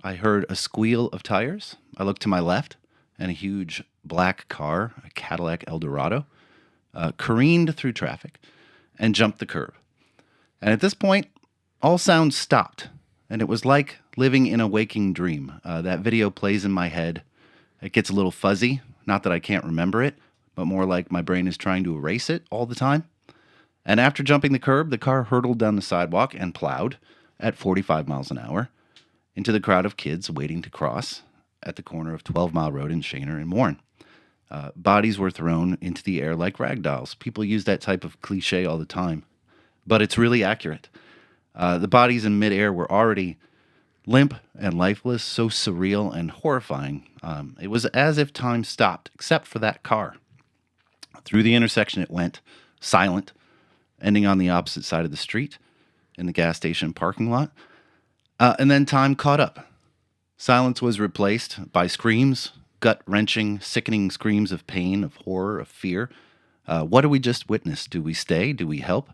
I heard a squeal of tires. I looked to my left, and a huge black car, a Cadillac Eldorado, careened through traffic and jumped the curb. And at this point, all sounds stopped, and it was like living in a waking dream. That video plays in my head. It gets a little fuzzy, not that I can't remember it, but more like my brain is trying to erase it all the time. And after jumping the curb, the car hurtled down the sidewalk and plowed at 45 miles an hour into the crowd of kids waiting to cross at the corner of 12 Mile Road in Shaner and Warren. Bodies were thrown into the air like rag dolls. People use that type of cliche all the time, but it's really accurate. The bodies in midair were already limp and lifeless, so surreal and horrifying. It was as if time stopped, except for that car. Through the intersection it went, silent, ending on the opposite side of the street in the gas station parking lot. And then time caught up. Silence was replaced by screams, gut-wrenching, sickening screams of pain, of horror, of fear. What do we just witness? Do we stay? Do we help?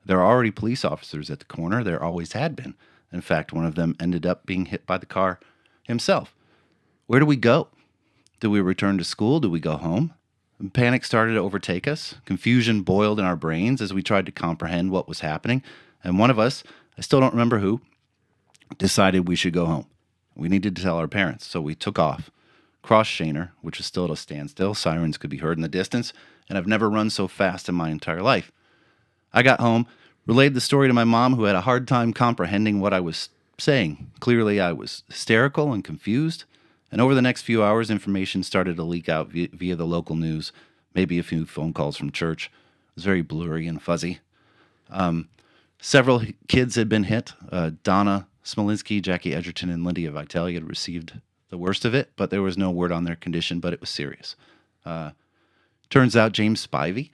There are already police officers at the corner. There always had been. In fact, one of them ended up being hit by the car himself. Where do we go? Do we return to school? Do we go home? Panic started to overtake us. Confusion boiled in our brains as we tried to comprehend what was happening. And one of us, I still don't remember who, decided we should go home. We needed to tell our parents, so we took off. Crossed Shaner, which was still at a standstill. Sirens could be heard in the distance, and I've never run so fast in my entire life. I got home, relayed the story to my mom, who had a hard time comprehending what I was saying. Clearly, I was hysterical and confused. And over the next few hours, information started to leak out via the local news, maybe a few phone calls from church. It was very blurry and fuzzy. Several kids had been hit. Donna Smolinski, Jackie Edgerton, and Lydia Vitale had received the worst of it, but there was no word on their condition, but it was serious. Turns out James Spivey,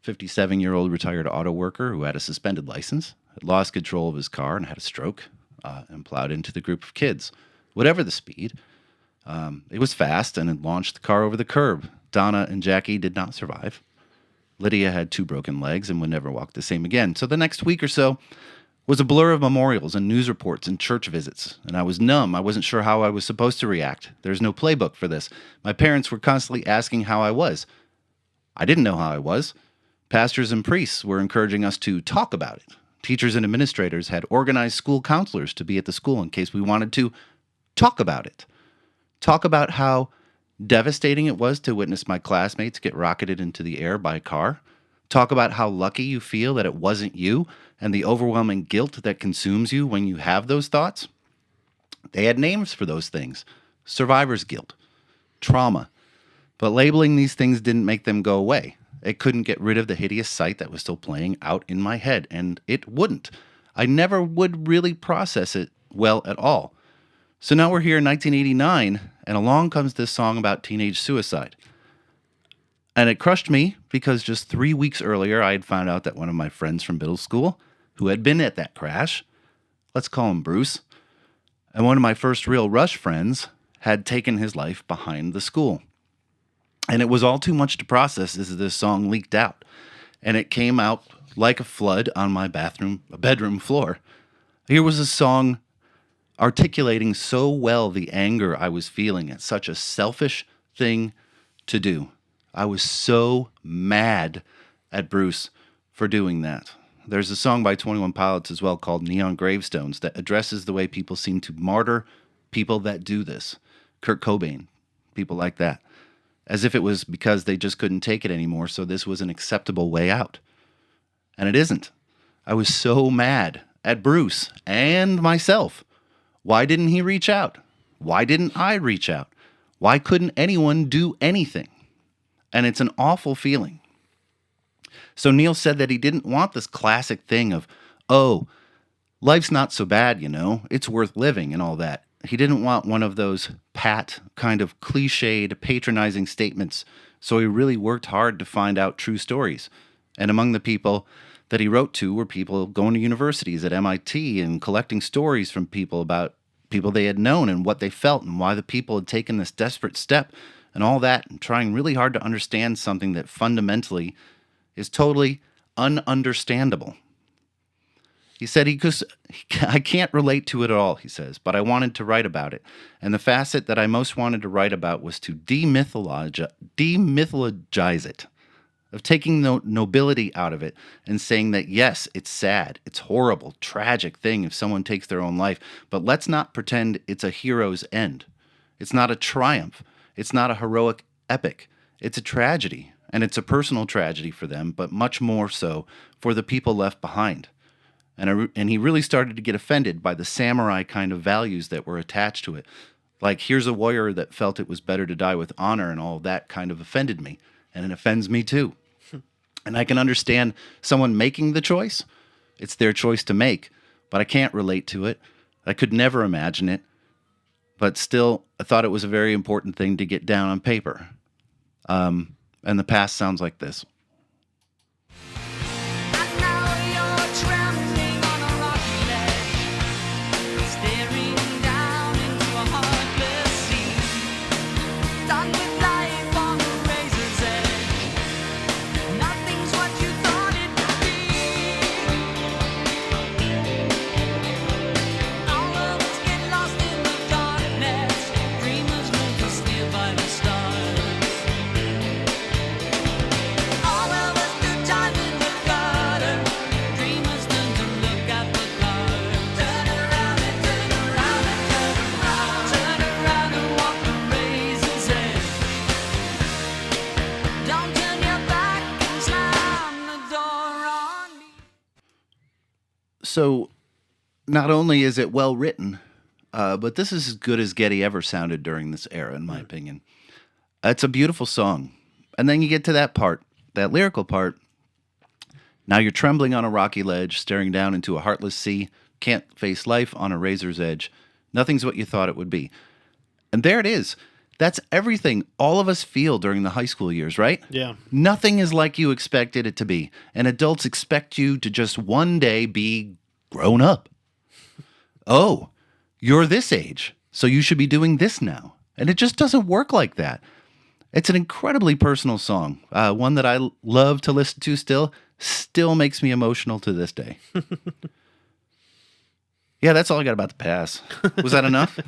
57-year-old retired auto worker who had a suspended license, had lost control of his car and had a stroke and plowed into the group of kids. Whatever the speed, it was fast and had launched the car over the curb. Donna and Jackie did not survive. Lydia had 2 broken legs and would never walk the same again. So the next week or so was a blur of memorials and news reports and church visits, and I was numb. I wasn't sure how I was supposed to react. There's no playbook for this. My parents were constantly asking how I was. I didn't know how I was. Pastors and priests were encouraging us to talk about it. Teachers and administrators had organized school counselors to be at the school in case we wanted to talk about it. Talk about how devastating it was to witness my classmates get rocketed into the air by a car. Talk about how lucky you feel that it wasn't you and the overwhelming guilt that consumes you when you have those thoughts. They had names for those things. Survivor's guilt, trauma. But labeling these things didn't make them go away. It couldn't get rid of the hideous sight that was still playing out in my head, and it wouldn't. I never would really process it well at all. So now we're here in 1989, and along comes this song about teenage suicide. And it crushed me because just 3 weeks earlier, I had found out that one of my friends from middle school, who had been at that crash, let's call him Bruce, and one of my first real Rush friends, had taken his life behind the school. And it was all too much to process as this song leaked out. And it came out like a flood on my bedroom floor. Here was a song articulating so well the anger I was feeling at such a selfish thing to do. I was so mad at Bruce for doing that. There's a song by 21 Pilots as well called Neon Gravestones that addresses the way people seem to martyr people that do this. Kurt Cobain, people like that. As if it was because they just couldn't take it anymore, so this was an acceptable way out. And it isn't. I was so mad at Bruce and myself. Why didn't he reach out? Why didn't I reach out? Why couldn't anyone do anything? And it's an awful feeling. So Neil said that he didn't want this classic thing of, oh, life's not so bad, you know, it's worth living and all that. He didn't want one of those pat, kind of cliched, patronizing statements, so he really worked hard to find out true stories. And among the people that he wrote to were people going to universities at MIT and collecting stories from people about people they had known and what they felt and why the people had taken this desperate step and all that, and trying really hard to understand something that fundamentally is totally ununderstandable. He said I can't relate to it at all, he says, but I wanted to write about it. And the facet that I most wanted to write about was to demythologize it, of taking the nobility out of it and saying that, yes, it's sad, it's horrible, tragic thing if someone takes their own life, but let's not pretend it's a hero's end. It's not a triumph. It's not a heroic epic. It's a tragedy, and it's a personal tragedy for them, but much more so for the people left behind. And he really started to get offended by the samurai kind of values that were attached to it. Like, here's a warrior that felt it was better to die with honor, and all that kind of offended me. And it offends me too. And I can understand someone making the choice. It's their choice to make, but I can't relate to it. I could never imagine it. But still, I thought it was a very important thing to get down on paper. And the past sounds like this. So, not only is it well written, but this is as good as Getty ever sounded during this era, in my opinion. It's a beautiful song. And then you get to that part, that lyrical part. Now you're trembling on a rocky ledge, staring down into a heartless sea, can't face life on a razor's edge. Nothing's what you thought it would be. And there it is. That's everything all of us feel during the high school years, right? Yeah. Nothing is like you expected it to be. And adults expect you to just one day be grown up. Oh, you're this age, so you should be doing this now. And it just doesn't work like that. It's an incredibly personal song, one that I love to listen to still makes me emotional to this day. Yeah, that's all I got about the pass. Was that enough?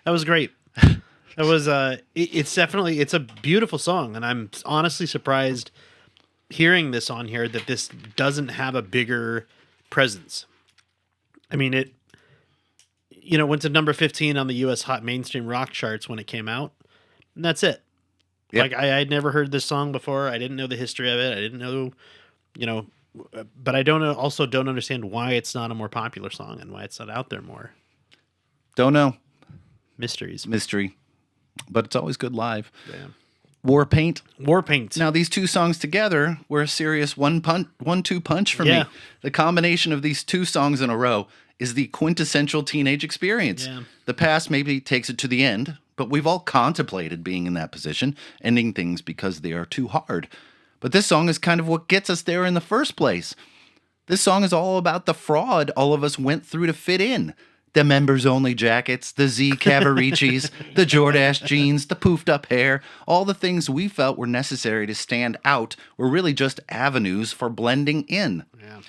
That was great. It was it's definitely, it's a beautiful song, and I'm honestly surprised hearing this on here that this doesn't have a bigger presence. I mean, it went to number 15 on the US Hot Mainstream Rock charts when it came out, and that's it. Yep. Like, I had never heard this song before. I didn't know the history of it. I didn't know, but I also don't understand why it's not a more popular song and why it's not out there more. Don't know. Mystery. But it's always good live. Yeah. War Paint. Now, Now, these two songs together were a serious 1-2 punch for me. The combination of these two songs in a row is the quintessential teenage experience. Yeah. The past maybe takes it to the end, but we've all contemplated being in that position, ending things because they are too hard. But this song is kind of what gets us there in the first place. This song is all about the fraud all of us went through to fit in. The members-only jackets, the Z Cavaricis, the Jordache jeans, the poofed-up hair, all the things we felt were necessary to stand out were really just avenues for blending in. Yeah.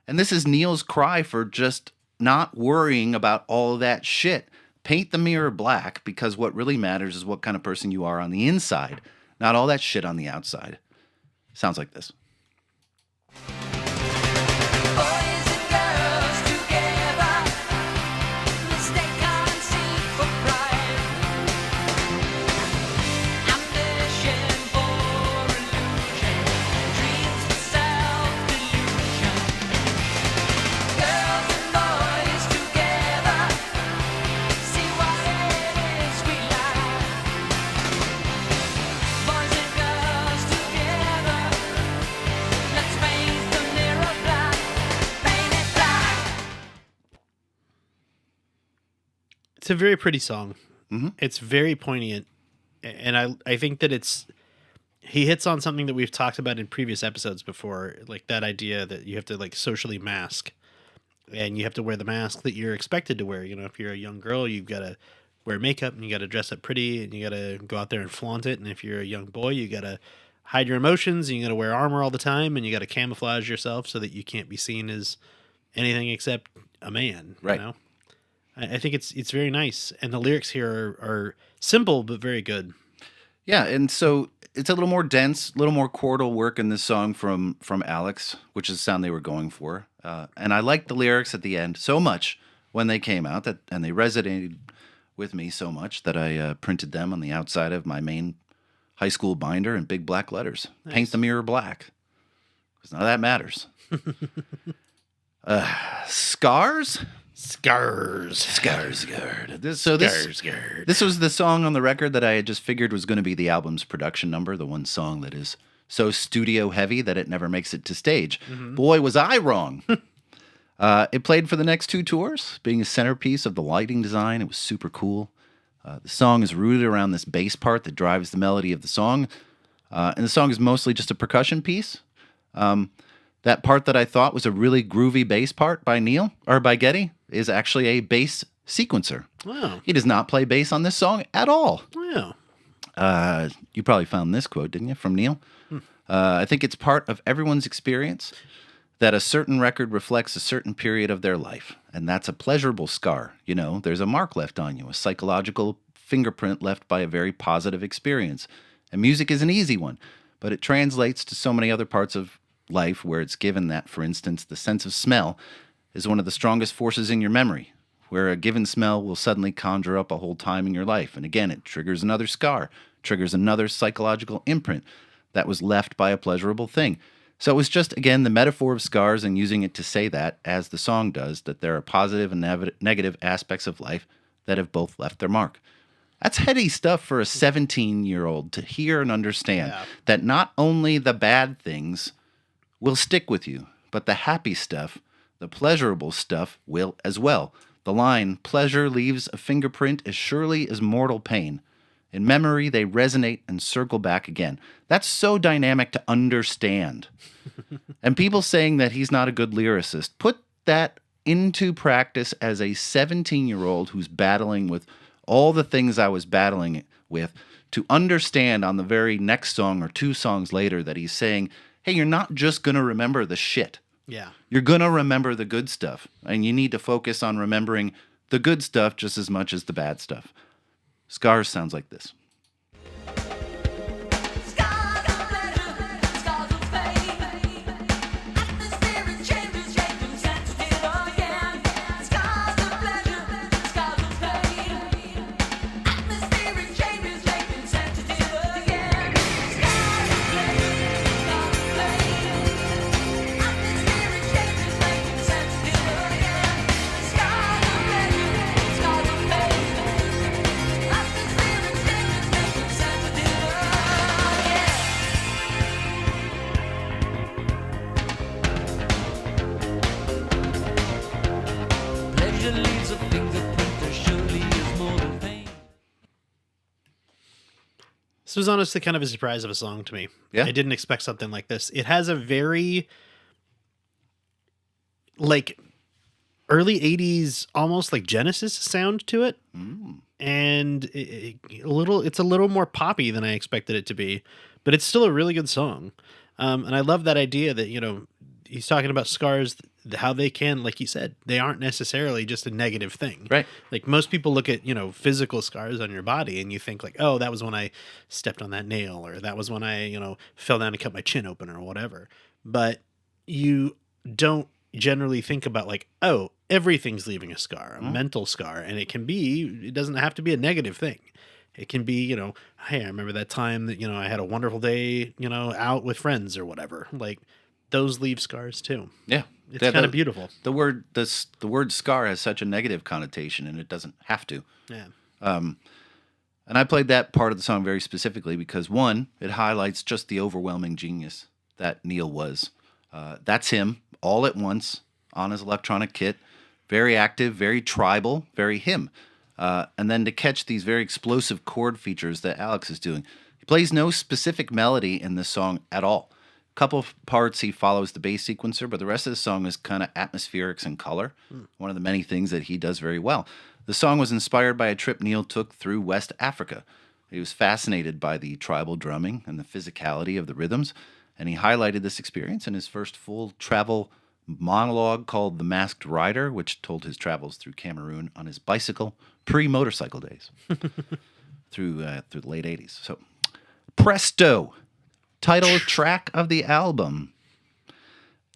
And this is Neil's cry for just not worrying about all of that shit. Paint the mirror black, because what really matters is what kind of person you are on the inside, not all that shit on the outside. Sounds like this. It's a very pretty song. Mm-hmm. It's very poignant, and I think that he hits on something that we've talked about in previous episodes before, like that idea that you have to like socially mask, and you have to wear the mask that you're expected to wear. If you're a young girl, you've got to wear makeup and you got to dress up pretty and you got to go out there and flaunt it. And if you're a young boy, you got to hide your emotions and you got to wear armor all the time and you got to camouflage yourself so that you can't be seen as anything except a man. Right. You know? I think it's very nice, and the lyrics here are simple but very good. Yeah, and so it's a little more dense, a little more chordal work in this song from Alex, which is the sound they were going for. And I liked the lyrics at the end so much when they came out and they resonated with me so much that I printed them on the outside of my main high school binder in big black letters. Nice. Paint the mirror black, because now that matters. Scars. Skarsgård. This was the song on the record that I had just figured was going to be the album's production number, the one song that is so studio heavy that it never makes it to stage. Boy, was I wrong. It played for the next 2 tours, being a centerpiece of the lighting design. It was super cool. The song is rooted around this bass part that drives the melody of the song. And the song is mostly just a percussion piece. That part that I thought was a really groovy bass part by Geddy is actually a bass sequencer. Wow. He does not play bass on this song at all. Wow. You probably found this quote, didn't you, from Neil? I think it's part of everyone's experience that a certain record reflects a certain period of their life, and that's a pleasurable scar. You know, there's a mark left on you, a psychological fingerprint left by a very positive experience. And music is an easy one, but it translates to so many other parts of life where it's given that, for instance, the sense of smell is one of the strongest forces in your memory, where a given smell will suddenly conjure up a whole time in your life. And again, it triggers another scar, triggers another psychological imprint that was left by a pleasurable thing. So it was just, again, the metaphor of scars and using it to say that, as the song does, that there are positive and negative aspects of life that have both left their mark. That's heady stuff for a 17-year-old to hear and understand, that not only the bad things will stick with you, but the happy stuff, the pleasurable stuff will as well. The line, "Pleasure leaves a fingerprint as surely as mortal pain. In memory, they resonate and circle back again." That's so dynamic to understand. And people saying that he's not a good lyricist, put that into practice as a 17-year-old who's battling with all the things I was battling with, to understand on the very next song or 2 songs later that he's saying, hey, you're not just going to remember the shit. Yeah. You're going to remember the good stuff. And you need to focus on remembering the good stuff just as much as the bad stuff. Scars sounds like this. This was honestly kind of a surprise of a song to me. Yeah. I didn't expect something like this. It has a very, like, early 80s, almost like Genesis sound to it. And it's a little more poppy than I expected it to be, but it's still a really good song. And I love that idea that, you know, he's talking about scars, how they can, like you said, they aren't necessarily just a negative thing. Right. Like most people look at, you know, physical scars on your body and you think like, oh, that was when I stepped on that nail, or that was when I, you know, fell down and cut my chin open or whatever. But you don't generally think about like, oh, everything's leaving a scar, a mental scar. And it doesn't have to be a negative thing. It can be, you know, hey, I remember that time that, you know, I had a wonderful day, you know, out with friends or whatever. Like those leave scars too. Yeah. It's kind of beautiful. The word scar has such a negative connotation, and it doesn't have to. Yeah. And I played that part of the song very specifically because, one, it highlights just the overwhelming genius that Neil was. That's him all at once on his electronic kit. Very active, very tribal, very him. And then to catch these very explosive chord features that Alex is doing. He plays no specific melody in this song at all. Couple of parts he follows the bass sequencer, but the rest of the song is kind of atmospherics and color. One of the many things that he does very well. The song was inspired by a trip Neil took through West Africa. He was fascinated by the tribal drumming and the physicality of the rhythms, and he highlighted this experience in his first full travel monologue called The Masked Rider, which told his travels through Cameroon on his bicycle, pre-motorcycle days, through the late 80s. So, Presto, title track of the album.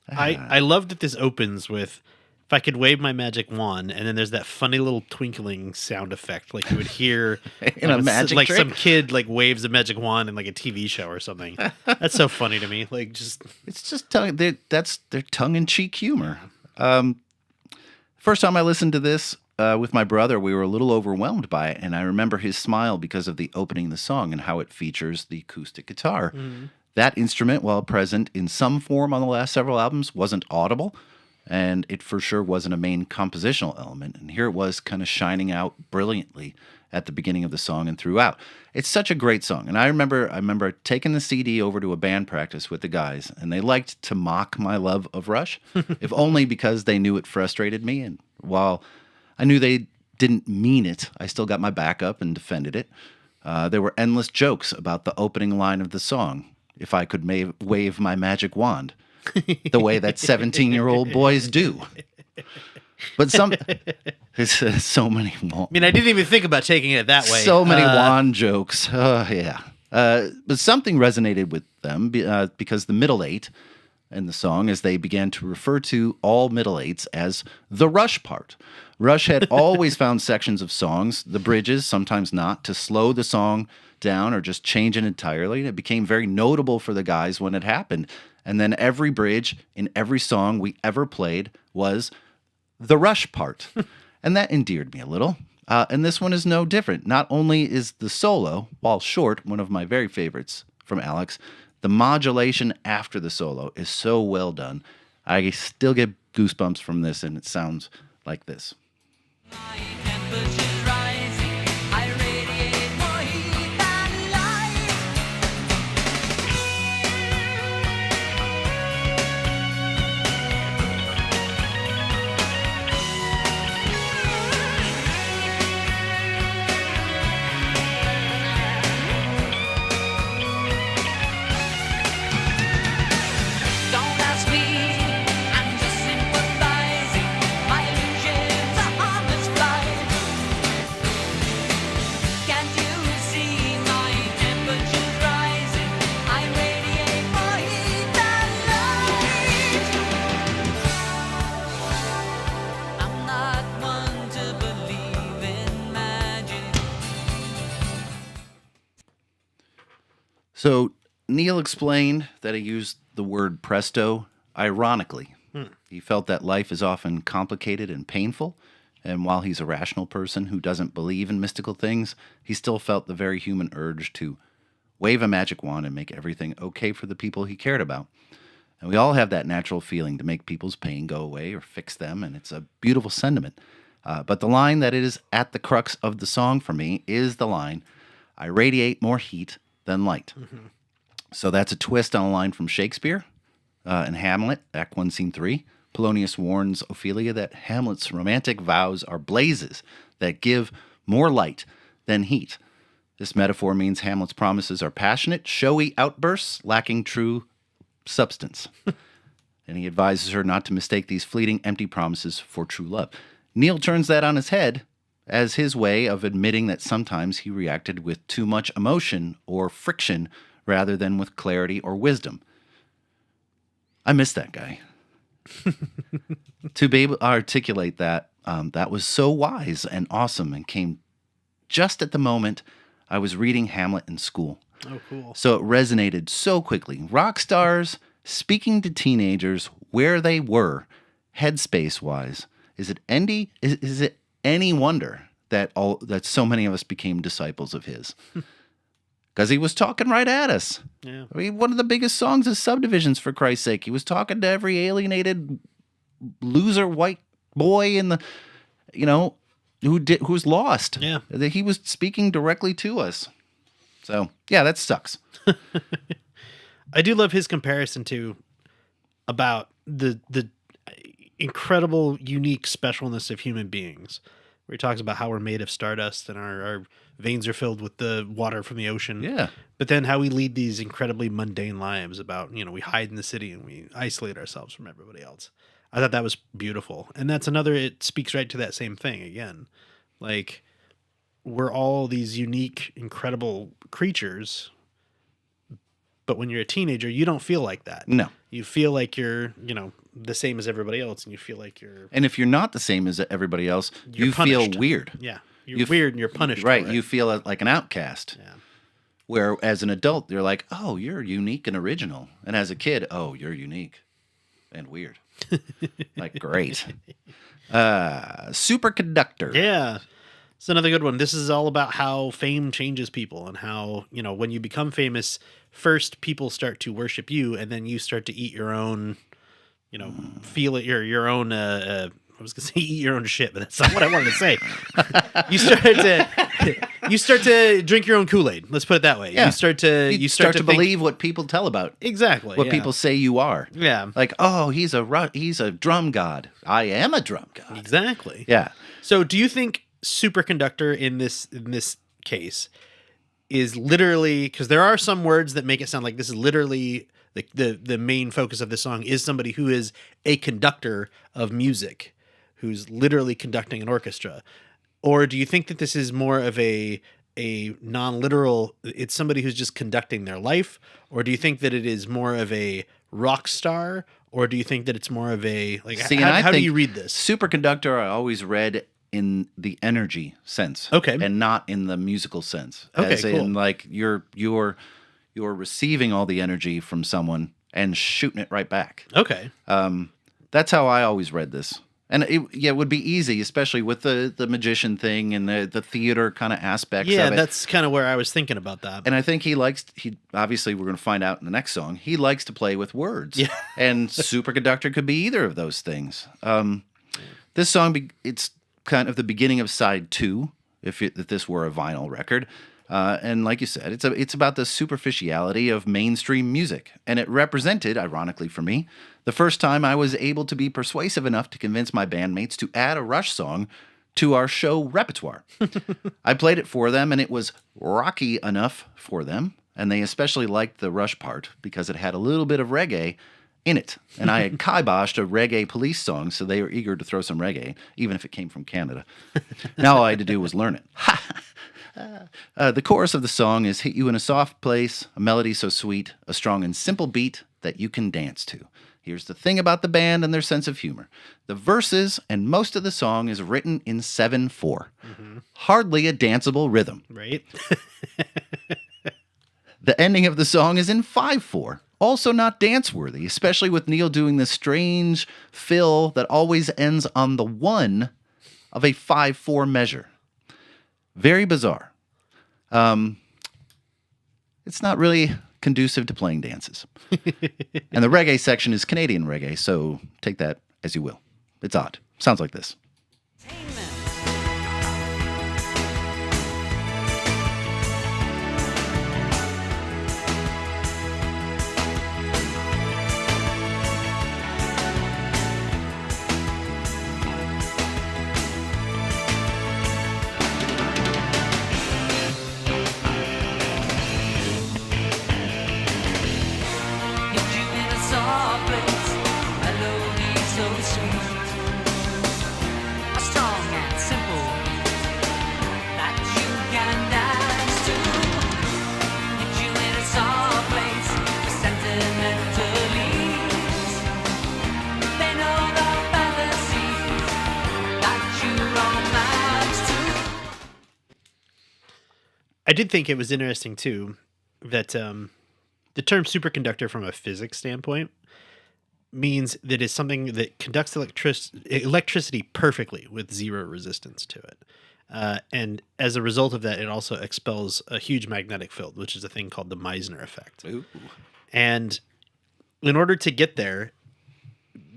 I love that this opens with, if I could wave my magic wand, and then there's that funny little twinkling sound effect, like you would hear In a magic like trick? some kid like waves a magic wand in like a TV show or something. That's so funny to me. Like It's just that's their tongue-in-cheek humor. First time I listened to this with my brother, we were a little overwhelmed by it, and I remember his smile because of the opening of the song and how it features the acoustic guitar. That instrument, while present in some form on the last several albums, wasn't audible, and it for sure wasn't a main compositional element. And here it was kind of shining out brilliantly at the beginning of the song and throughout. It's such a great song. And I remember taking the CD over to a band practice with the guys, and they liked to mock my love of Rush, if only because they knew it frustrated me. And while I knew they didn't mean it, I still got my back up and defended it. There were endless jokes about the opening line of the song, if I could wave my magic wand, the way that 17-year-old boys do. But there's so many. I mean, I didn't even think about taking it that way. So many wand jokes. Yeah. But something resonated with them because the middle eight in the song, as they began to refer to all middle eights as the Rush part. Rush had always found sections of songs, the bridges, sometimes not, to slow the song down or just change it entirely. And it became very notable for the guys when it happened. And then every bridge in every song we ever played was the Rush part. And that endeared me a little. And this one is no different. Not only is the solo, while short, one of my very favorites from Alex, the modulation after the solo is so well done. I still get goosebumps from this, and it sounds like this. My temperature's rising. I radiate more heat than light. Don't ask me, I'm just sympathizing. My illusions are harmless flight. Can't you see my temperature's rising? I radiate more heat than light. I'm not one to believe in magic. So Neil explained that he used the word presto ironically. He felt that life is often complicated and painful, and while he's a rational person who doesn't believe in mystical things, he still felt the very human urge to wave a magic wand and make everything okay for the people he cared about. And we all have that natural feeling to make people's pain go away or fix them, and it's a beautiful sentiment. But the line that is at the crux of the song for me is the line, I radiate more heat than light. So that's a twist on a line from Shakespeare in Hamlet, Act 1, Scene 3. Polonius warns Ophelia that Hamlet's romantic vows are blazes that give more light than heat. This metaphor means Hamlet's promises are passionate, showy outbursts lacking true substance. And he advises her not to mistake these fleeting, empty promises for true love. Neil turns that on his head as his way of admitting that sometimes he reacted with too much emotion or friction rather than with clarity or wisdom. I miss that guy. To be able to articulate that, that was so wise and awesome and came just at the moment I was reading Hamlet in school. Oh, cool. So it resonated so quickly. Rock stars speaking to teenagers where they were, headspace-wise. Is it any wonder that so many of us became disciples of his? Because he was talking right at us. Yeah. I mean, one of the biggest songs is Subdivisions, for Christ's sake. He was talking to every alienated loser white boy in the, who's lost. Yeah. He was speaking directly to us. So, yeah, that sucks. I do love his comparison to about the incredible, unique specialness of human beings, where he talks about how we're made of stardust and our veins are filled with the water from the ocean. Yeah. But then how we lead these incredibly mundane lives about, we hide in the city and we isolate ourselves from everybody else. I thought that was beautiful. And that's another, it speaks right to that same thing again. Like, we're all these unique, incredible creatures, but when you're a teenager, you don't feel like that. No. You feel like you're, the same as everybody else, and you feel like you're And if you're not the same as everybody else, You're you feel punished. weird. yeah, you're weird and you're punished. Right. for it. You feel like an outcast. Yeah. Where as an adult, you're like, oh, you're unique and original. And as a kid, oh, you're unique and weird. Like, great. Superconductor. Yeah. It's another good one. This is all about how fame changes people and how, when you become famous, first people start to worship you and then you start to eat your own, feel it, your own, I was going to say eat your own shit, but that's not what I wanted to say. You start to drink your own Kool-Aid. Let's put it that way. Yeah. You start to think- believe what people tell about exactly what yeah. people say you are. Yeah. Like, oh, he's a drum god. I am a drum god. Exactly. Yeah. So do you think superconductor in this case is literally, because there are some words that make it sound like this is literally the main focus of the song is somebody who is a conductor of music, who's literally conducting an orchestra? Or do you think that this is more of a non-literal, it's somebody who's just conducting their life? Or do you think that it is more of a rock star? Or do you think that it's more of a, like, See, and I how do think you read this? Superconductor, I always read in the energy sense, Okay. and not in the musical sense. Okay, As in, cool. like you're receiving all the energy from someone and shooting it right back. Okay. That's how I always read this. And it would be easy, especially with the magician thing and the theater kind of aspects Yeah, of it. that's kind of where I was thinking about that. And I think he obviously we're going to find out in the next song, he likes to play with words. Yeah. And Superconductor could be either of those things. This song, it's kind of the beginning of side 2, if this were a vinyl record. And like you said, it's about the superficiality of mainstream music. And it represented, ironically for me, the first time I was able to be persuasive enough to convince my bandmates to add a Rush song to our show repertoire. I played it for them, and it was rocky enough for them. And they especially liked the Rush part because it had a little bit of reggae in it. And I had kiboshed a reggae police song, so they were eager to throw some reggae, even if it came from Canada. Now all I had to do was learn it. The chorus of the song is hit you in a soft place, a melody so sweet, a strong and simple beat that you can dance to. Here's the thing about the band and their sense of humor. The verses and most of the song is written in 7/4. Mm-hmm. Hardly a danceable rhythm. Right? The ending of the song is in 5/4. Also not dance-worthy, especially with Neil doing this strange fill that always ends on the 1 of a 5/4 measure. Very bizarre. It's not really conducive to playing dances. And the reggae section is Canadian reggae, so take that as you will. It's odd. Sounds like this. Hit you in a soft place, melody so sweet, a strong and simple that you can dance to. Hit you in a soft place, sentimental leaves. They know the fantasies that you romance to. I did think it was interesting, too, that the term superconductor from a physics standpoint means that it's something that conducts electricity perfectly with zero resistance to it. And as a result of that, it also expels a huge magnetic field, which is a thing called the Meissner effect. Ooh. And in order to get there,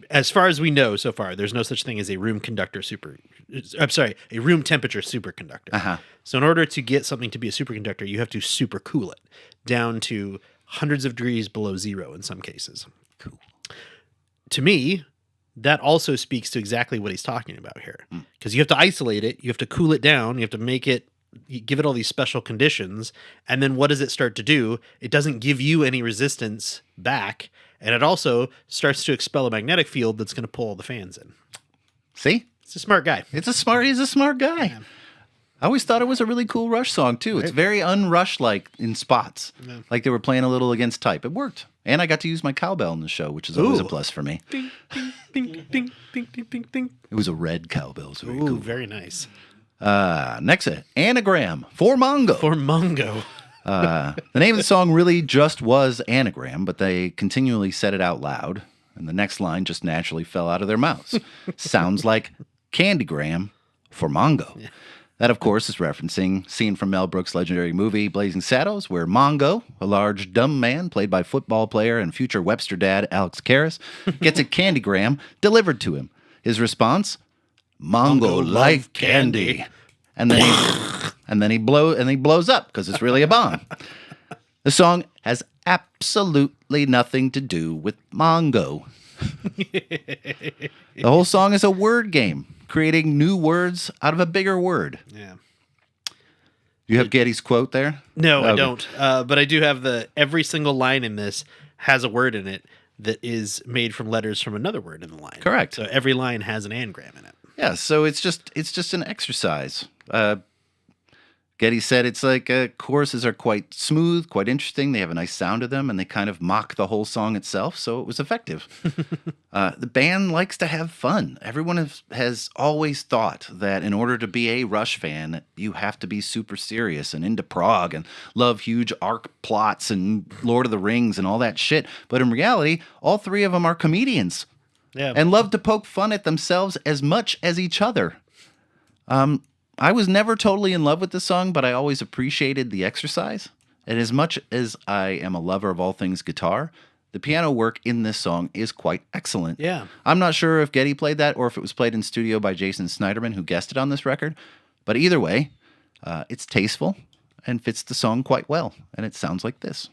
as far as we know so far, there's no such thing as a room temperature superconductor. Uh-huh. So in order to get something to be a superconductor, you have to supercool it down to hundreds of degrees below zero in some cases. Cool. To me, that also speaks to exactly what he's talking about here. Because you have to isolate it, you have to cool it down, you have to give it all these special conditions, and then what does it start to do? It doesn't give you any resistance back, and it also starts to expel a magnetic field that's going to pull all the fans in. See? It's a smart guy. He's a smart guy. I always thought it was a really cool Rush song, too. It's very un-Rush-like in spots. Yeah. Like they were playing a little against type. It worked. And I got to use my cowbell in the show, which is always a Ooh. plus for me. Ding, ding, ding, ding, ding, ding, ding, ding. It was a red cowbell. So very Ooh, cool. very nice. Next, Anagram for Mongo. For Mungo. The name of the song really just was Anagram, but they continually said it out loud, and the next line just naturally fell out of their mouths. Sounds like Candygram for Mongo. Yeah. That, of course, is referencing scene from Mel Brooks' legendary movie Blazing Saddles, where Mongo, a large, dumb man played by football player and future Webster dad Alex Karras, gets a candygram delivered to him. His response, Mongo like candy. And then he blows up because it's really a bomb. The song has absolutely nothing to do with Mongo. The whole song is a word game, creating new words out of a bigger word. Yeah. You have Getty's quote there? No, I Okay. don't. But I do have every single line in this has a word in it that is made from letters from another word in the line. Correct. So every line has an anagram in it. Yeah, so it's just an exercise. Getty said it's like choruses are quite smooth, quite interesting. They have a nice sound to them, and they kind of mock the whole song itself, so it was effective. The band likes to have fun. Everyone has always thought that in order to be a Rush fan, you have to be super serious and into prog and love huge arc plots and Lord of the Rings and all that shit. But in reality, all three of them are comedians. Yeah. And love to poke fun at themselves as much as each other. I was never totally in love with the song, but I always appreciated the exercise. And as much as I am a lover of all things guitar, the piano work in this song is quite excellent. Yeah. I'm not sure if Getty played that or if it was played in studio by Jason Snyderman, who guested on this record. But either way, it's tasteful and fits the song quite well. And it sounds like this.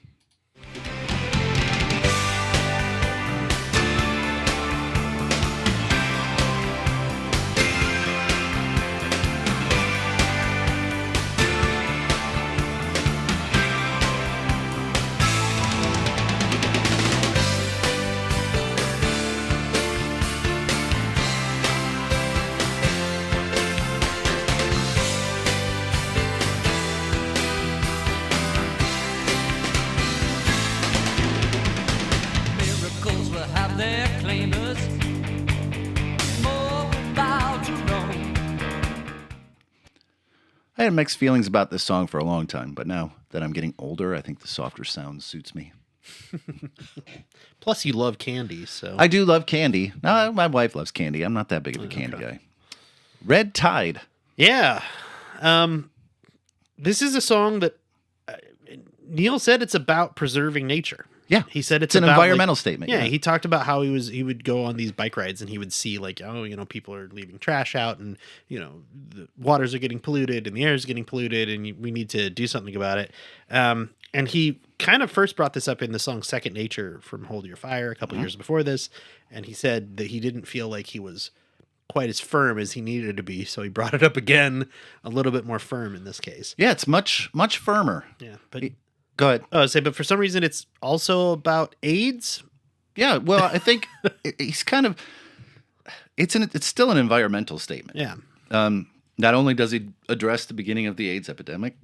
Miracles will have their claimers. More about to roam. I had mixed feelings about this song for a long time, but now that I'm getting older, I think the softer sound suits me. Plus, you love candy, so. I do love candy. No, my wife loves candy. I'm not that big of a candy guy. Red Tide. Yeah. This is a song that Neil said it's about preserving nature. Yeah. He said it's an about, environmental like- statement. Yeah, he talked about how he would go on these bike rides and he would see like, people are leaving trash out and, the waters are getting polluted and the air is getting polluted and we need to do something about it. And he kind of first brought this up in the song Second Nature from Hold Your Fire a couple years before this. And he said that he didn't feel like he was quite as firm as he needed to be. So he brought it up again, a little bit more firm in this case. Yeah, it's much, much firmer. Yeah. But Go ahead. but for some reason it's also about AIDS. Yeah, well, I think he's kind of, it's still an environmental statement. Yeah. Not only does he address the beginning of the AIDS epidemic,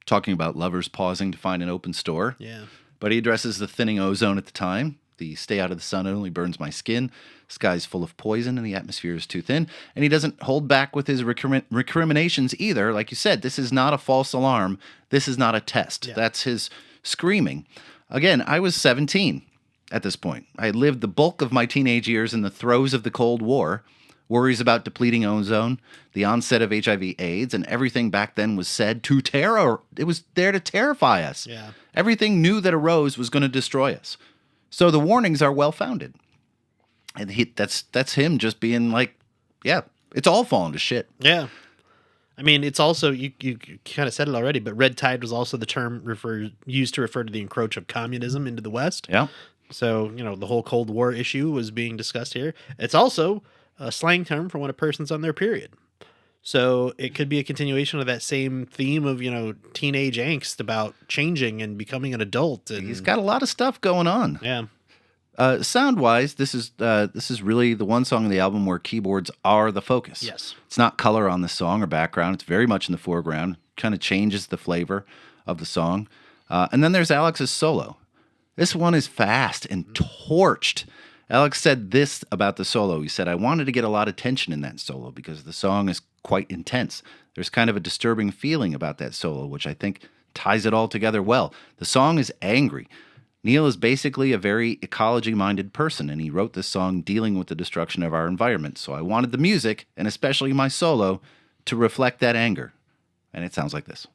talking about lovers pausing to find an open store, Yeah. but he addresses the thinning ozone at the time, the stay out of the sun, it only burns my skin, sky's full of poison and the atmosphere is too thin, and he doesn't hold back with his recriminations either. Like you said, this is not a false alarm, this is not a test. Yeah. That's his screaming. Again, I was 17 at this point. I had lived the bulk of my teenage years in the throes of the Cold War, worries about depleting ozone, the onset of HIV/AIDS, and everything back then was said to terror. It was there to terrify us. Yeah. Everything new that arose was going to destroy us. So the warnings are well founded. And that's him just being like, yeah, it's all falling to shit. Yeah. I mean, it's also, you kind of said it already, but red tide was also the term used to refer to the encroach of communism into the West. Yeah. So, the whole Cold War issue was being discussed here. It's also a slang term for when a person's on their period. So it could be a continuation of that same theme of, teenage angst about changing and becoming an adult. And He's got a lot of stuff going on. yeah. Sound-wise, this is really the one song on the album where keyboards are the focus. Yes. It's not color on the song or background. It's very much in the foreground. Kind of changes the flavor of the song. And then there's Alex's solo. This one is fast and torched. Alex said this about the solo. He said, I wanted to get a lot of tension in that solo because the song is quite intense. There's kind of a disturbing feeling about that solo, which I think ties it all together well. The song is angry. Neil is basically a very ecology-minded person, and he wrote this song dealing with the destruction of our environment. So I wanted the music, and especially my solo, to reflect that anger. And it sounds like this.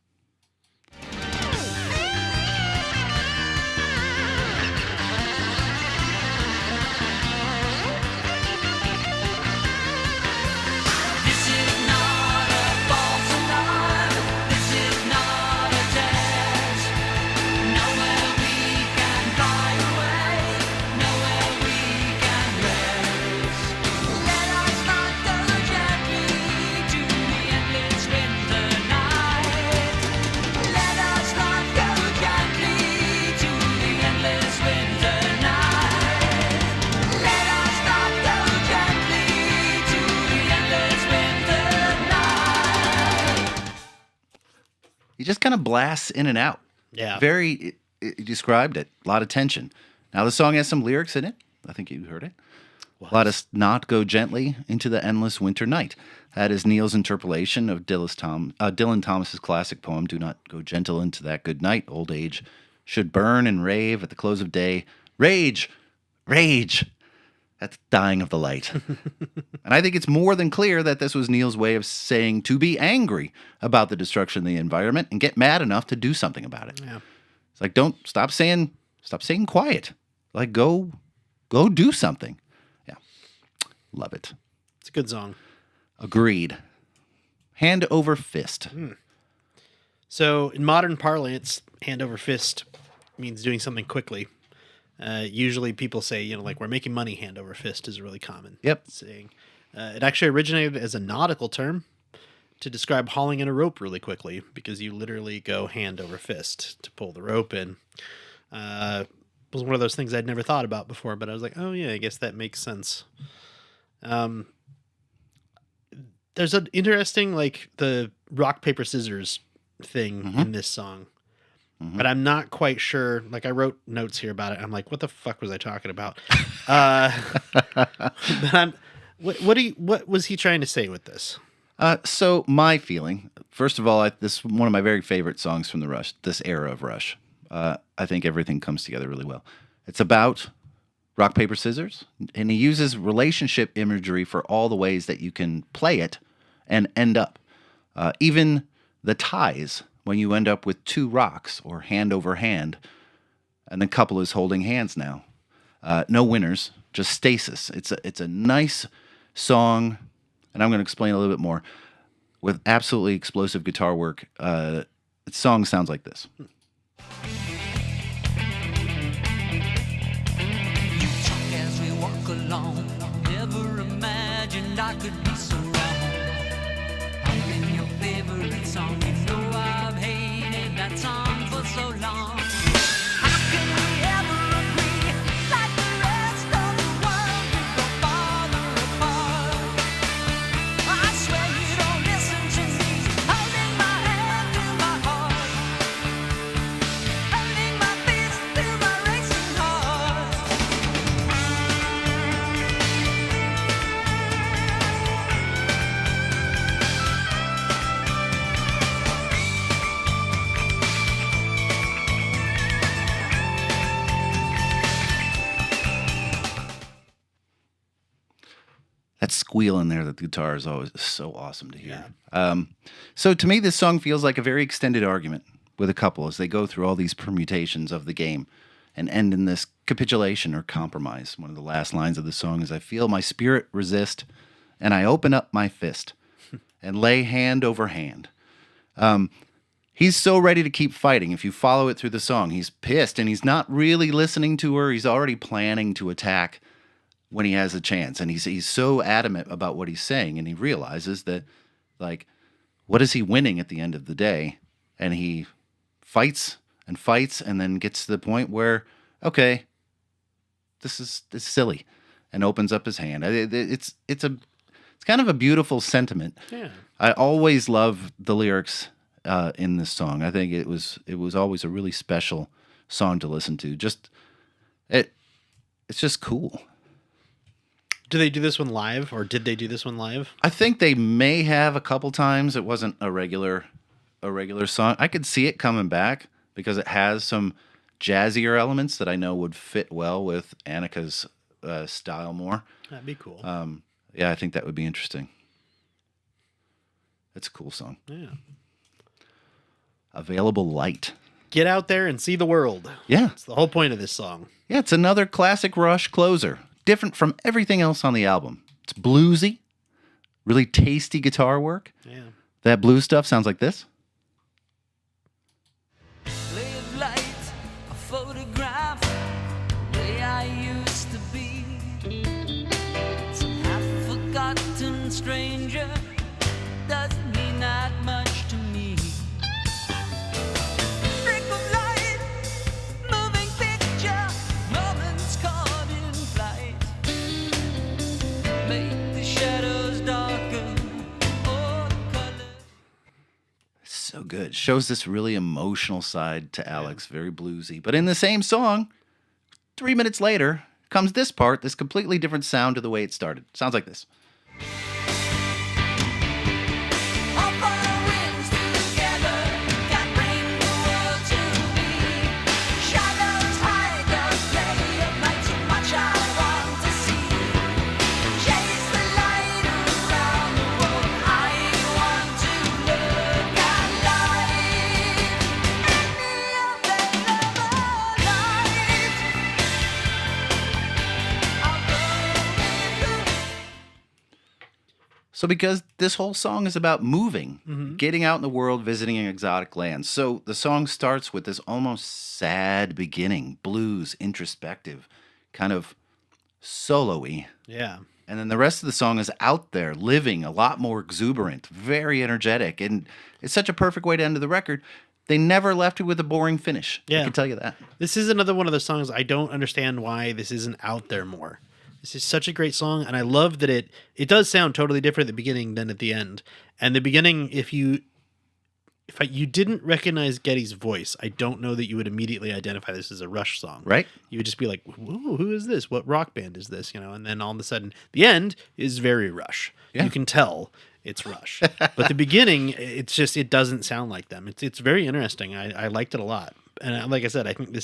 This is not a false alarm. This is not a test. Nowhere we can fly away. Nowhere we can rest. Let us not go gently to the endless winter night. Let us not go gently to the endless winter night. Let us not go gently to the endless winter night. He just kind of blasts in and out. Yeah. He described it. A lot of tension. Now, the song has some lyrics in it. I think you heard it. Let us not go gently into the endless winter night. That is Neil's interpolation of Dylan Thomas's classic poem, Do Not Go Gentle into That Good Night. Old age should burn and rave at the close of day. Rage! Rage! That's dying of the light. And I think it's more than clear that this was Neil's way of saying to be angry about the destruction of the environment and get mad enough to do something about it. Yeah. It's like, don't stop saying quiet. Like, go do something. Yeah. Love it. It's a good song. Agreed. Hand over fist. So in modern parlance, hand over fist means doing something quickly. Usually people say, like we're making money hand over fist is a really common Yep. saying. It actually originated as a nautical term to describe hauling in a rope really quickly because you literally go hand over fist to pull the rope in. It was one of those things I'd never thought about before, but I was like, oh yeah, I guess that makes sense. There's an interesting, like the rock, paper, scissors thing in this song. But I'm not quite sure. Like I wrote notes here about it. I'm like, what the fuck was I talking about? But what was he trying to say with this? So my feeling, first of all, this is one of my very favorite songs from the Rush, this era of Rush. I think everything comes together really well. It's about rock, paper, scissors, and he uses relationship imagery for all the ways that you can play it and end up. Even the ties, when you end up with two rocks or hand over hand, and the couple is holding hands now. No winners, just stasis. It's a nice song, and I'm going to explain a little bit more. With absolutely explosive guitar work, the song sounds like this. You talk as we walk along. Never imagined I could be so wrong. I'm in your favorite song. You know I've hated that song for so long. How can we ever agree like the rest of the world? We go farther apart. I swear you don't listen to me. Holding my hand to my heart. Holding my fist to my racing heart. That squeal in there that the guitar is always so awesome to hear. So to me, this song feels like a very extended argument with a couple as they go through all these permutations of the game and end in this capitulation or compromise. One of the last lines of the song is, I feel my spirit resist, and I open up my fist and lay hand over hand. He's so ready to keep fighting. If you follow it through the song, he's pissed and he's not really listening to her. He's already planning to attack when he has a chance. And he's so adamant about what he's saying. And he realizes that, like, what is he winning at the end of the day? And he fights and then gets to the point where, okay, is silly, and opens up his hand. It's kind of a beautiful sentiment. Yeah. I always love the lyrics in this song. I think it was always a really special song to listen to. It's just cool. Do they do this one live, or did they do this one live? I think they may have a couple times. It wasn't a regular song. I could see it coming back because it has some jazzier elements that I know would fit well with Annika's style more. That'd be cool. Yeah, I think that would be interesting. It's a cool song. Yeah. Available Light. Get out there and see the world. Yeah. That's the whole point of this song. Yeah, it's another classic Rush closer. Different from everything else on the album. It's bluesy, really tasty guitar work. Yeah. That blues stuff sounds like this. Lay of light, a photograph, the way I used to be. Some half-forgotten stranger doesn't mean that much to me. Streak of light, moving picture, moments caught in flight. Make the shadows darker, oh, the color. So good. Shows this really emotional side to Alex, very bluesy. But in the same song, 3 minutes later, comes this part, this completely different sound to the way it started. Sounds like this. All fire winds together can bring the world to me. Shadows hide the play of night, too much I want to see. Chase the light around the world. I want to look at life. Any available light. I'll go with you. So because this whole song is about moving, getting out in the world, visiting exotic lands. So the song starts with this almost sad beginning, blues, introspective, kind of solo-y. Yeah. And then the rest of the song is out there, living, a lot more exuberant, very energetic. And it's such a perfect way to end the record. They never left you with a boring finish. I Yeah. can tell you that. This is another one of those songs I don't understand why this isn't out there more. This is such a great song, and I love that it does sound totally different at the beginning than at the end. And the beginning, if you didn't recognize Getty's voice, I don't know that you would immediately identify this as a Rush song. Right? You would just be like, "Whoa, who is this? What rock band is this?" You know, and then all of a sudden, the end is very Rush. Yeah. You can tell it's Rush, but the beginning, it doesn't sound like them. It's very interesting. I liked it a lot, and like I said, I think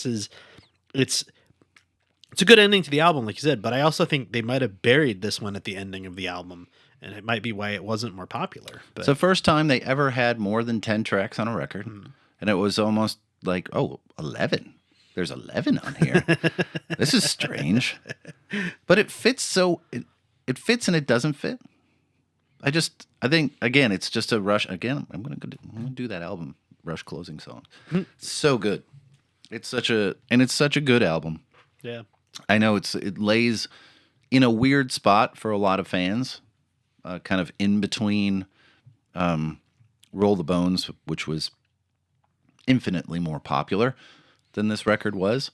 it's a good ending to the album, like you said. But I also think they might have buried this one at the ending of the album, and it might be why it wasn't more popular. But It's the first time they ever had more than 10 tracks on a record. And it was almost like, 11. There's 11 on here. This is strange. But it fits it fits and it doesn't fit. I think, again, it's just a Rush. Again, I'm going to do that album, Rush closing song. So good. It's such a good album. yeah, I know it lays in a weird spot for a lot of fans, kind of in between Roll the Bones, which was infinitely more popular than this record was,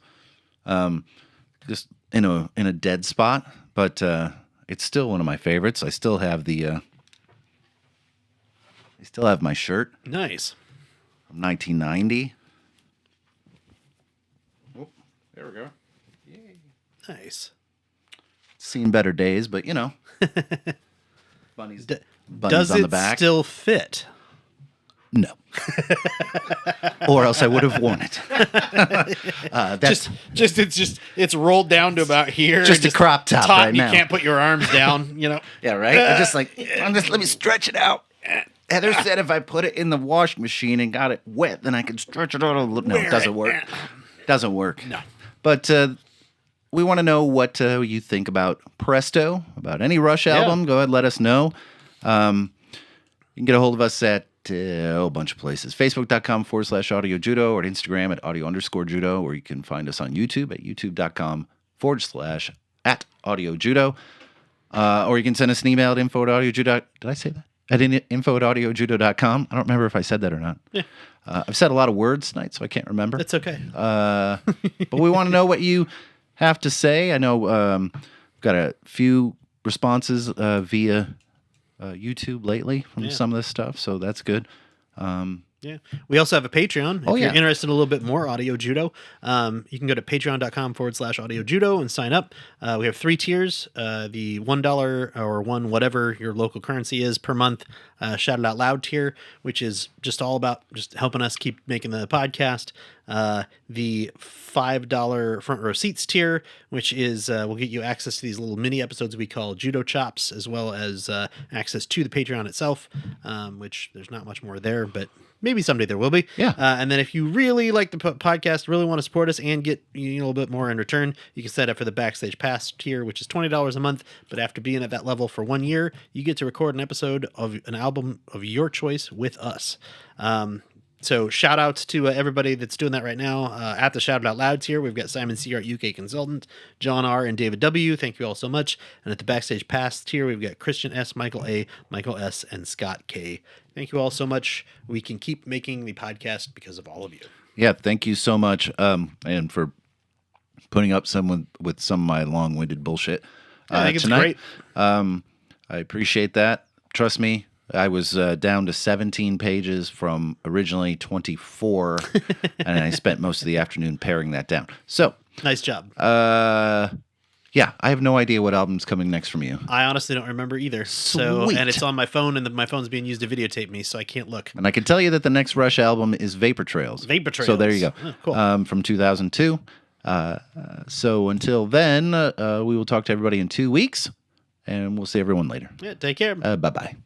just in a dead spot. But it's still one of my favorites. I still have my shirt nice. from 1990. Oh, there we go. Nice. Seen better days, but bunnies, bunnies Does on it the back. still fit? No. Or else I would have worn it. That's It's rolled down to about here. Just a crop top taut, right and you now. can't put your arms down. You know. yeah, right. Let me stretch it out. Heather said if I put it in the washing machine and got it wet, then I could stretch it out a little. No, it doesn't work. Doesn't work. No. But we want to know what you think about Presto, about any Rush album. Go ahead, let us know. You can get a hold of us at a bunch of places. Facebook.com/AudioJudo, or at Instagram at audio_judo, or you can find us on YouTube at youtube.com/@AudioJudo. Or you can send us an email at info@audiojudo. Did I say that? At info@audiojudo.com. I don't remember if I said that or not. Yeah. I've said a lot of words tonight, so I can't remember. That's okay. But we want to know what you have to say. I know got a few responses via YouTube lately from some of this stuff, so that's good. Yeah. We also have a Patreon. If yeah. you're interested in a little bit more Audio Judo, you can go to patreon.com/Audio Judo and sign up. We have 3 tiers. The $1 or one whatever your local currency is per month Shout It Out Loud tier, which is just all about just helping us keep making the podcast. The $5 front row seats tier, which is will get you access to these little mini episodes we call Judo Chops, as well as access to the Patreon itself, which there's not much more there, but maybe someday there will be. Yeah. And then if you really like the podcast, really want to support us and get a little bit more in return, you can sign up for the Backstage Pass tier, which is $20 a month. But after being at that level for 1 year, you get to record an episode of an album of your choice with us. So shout outs to everybody that's doing that right now. At the Shout It Out Loud tier, we've got Simon C. Art UK Consultant, John R. and David W. Thank you all so much. And at the Backstage Pass tier, we've got Christian S., Michael A., Michael S., and Scott K. Thank you all so much. We can keep making the podcast because of all of you. Yeah, thank you so much, and for putting up with some of my long-winded bullshit I think it's tonight. great. I appreciate that. Trust me, I was down to 17 pages from originally 24, and I spent most of the afternoon paring that down. So, Nice job. yeah, I have no idea what album's coming next from you. I honestly don't remember either. So, Sweet. and it's on my phone, and my phone's being used to videotape me, so I can't look. And I can tell you that the next Rush album is Vapor Trails. Vapor Trails. So there you go. Oh, cool. From 2002. So until then, we will talk to everybody in 2 weeks, and we'll see everyone later. Yeah, take care. Bye-bye.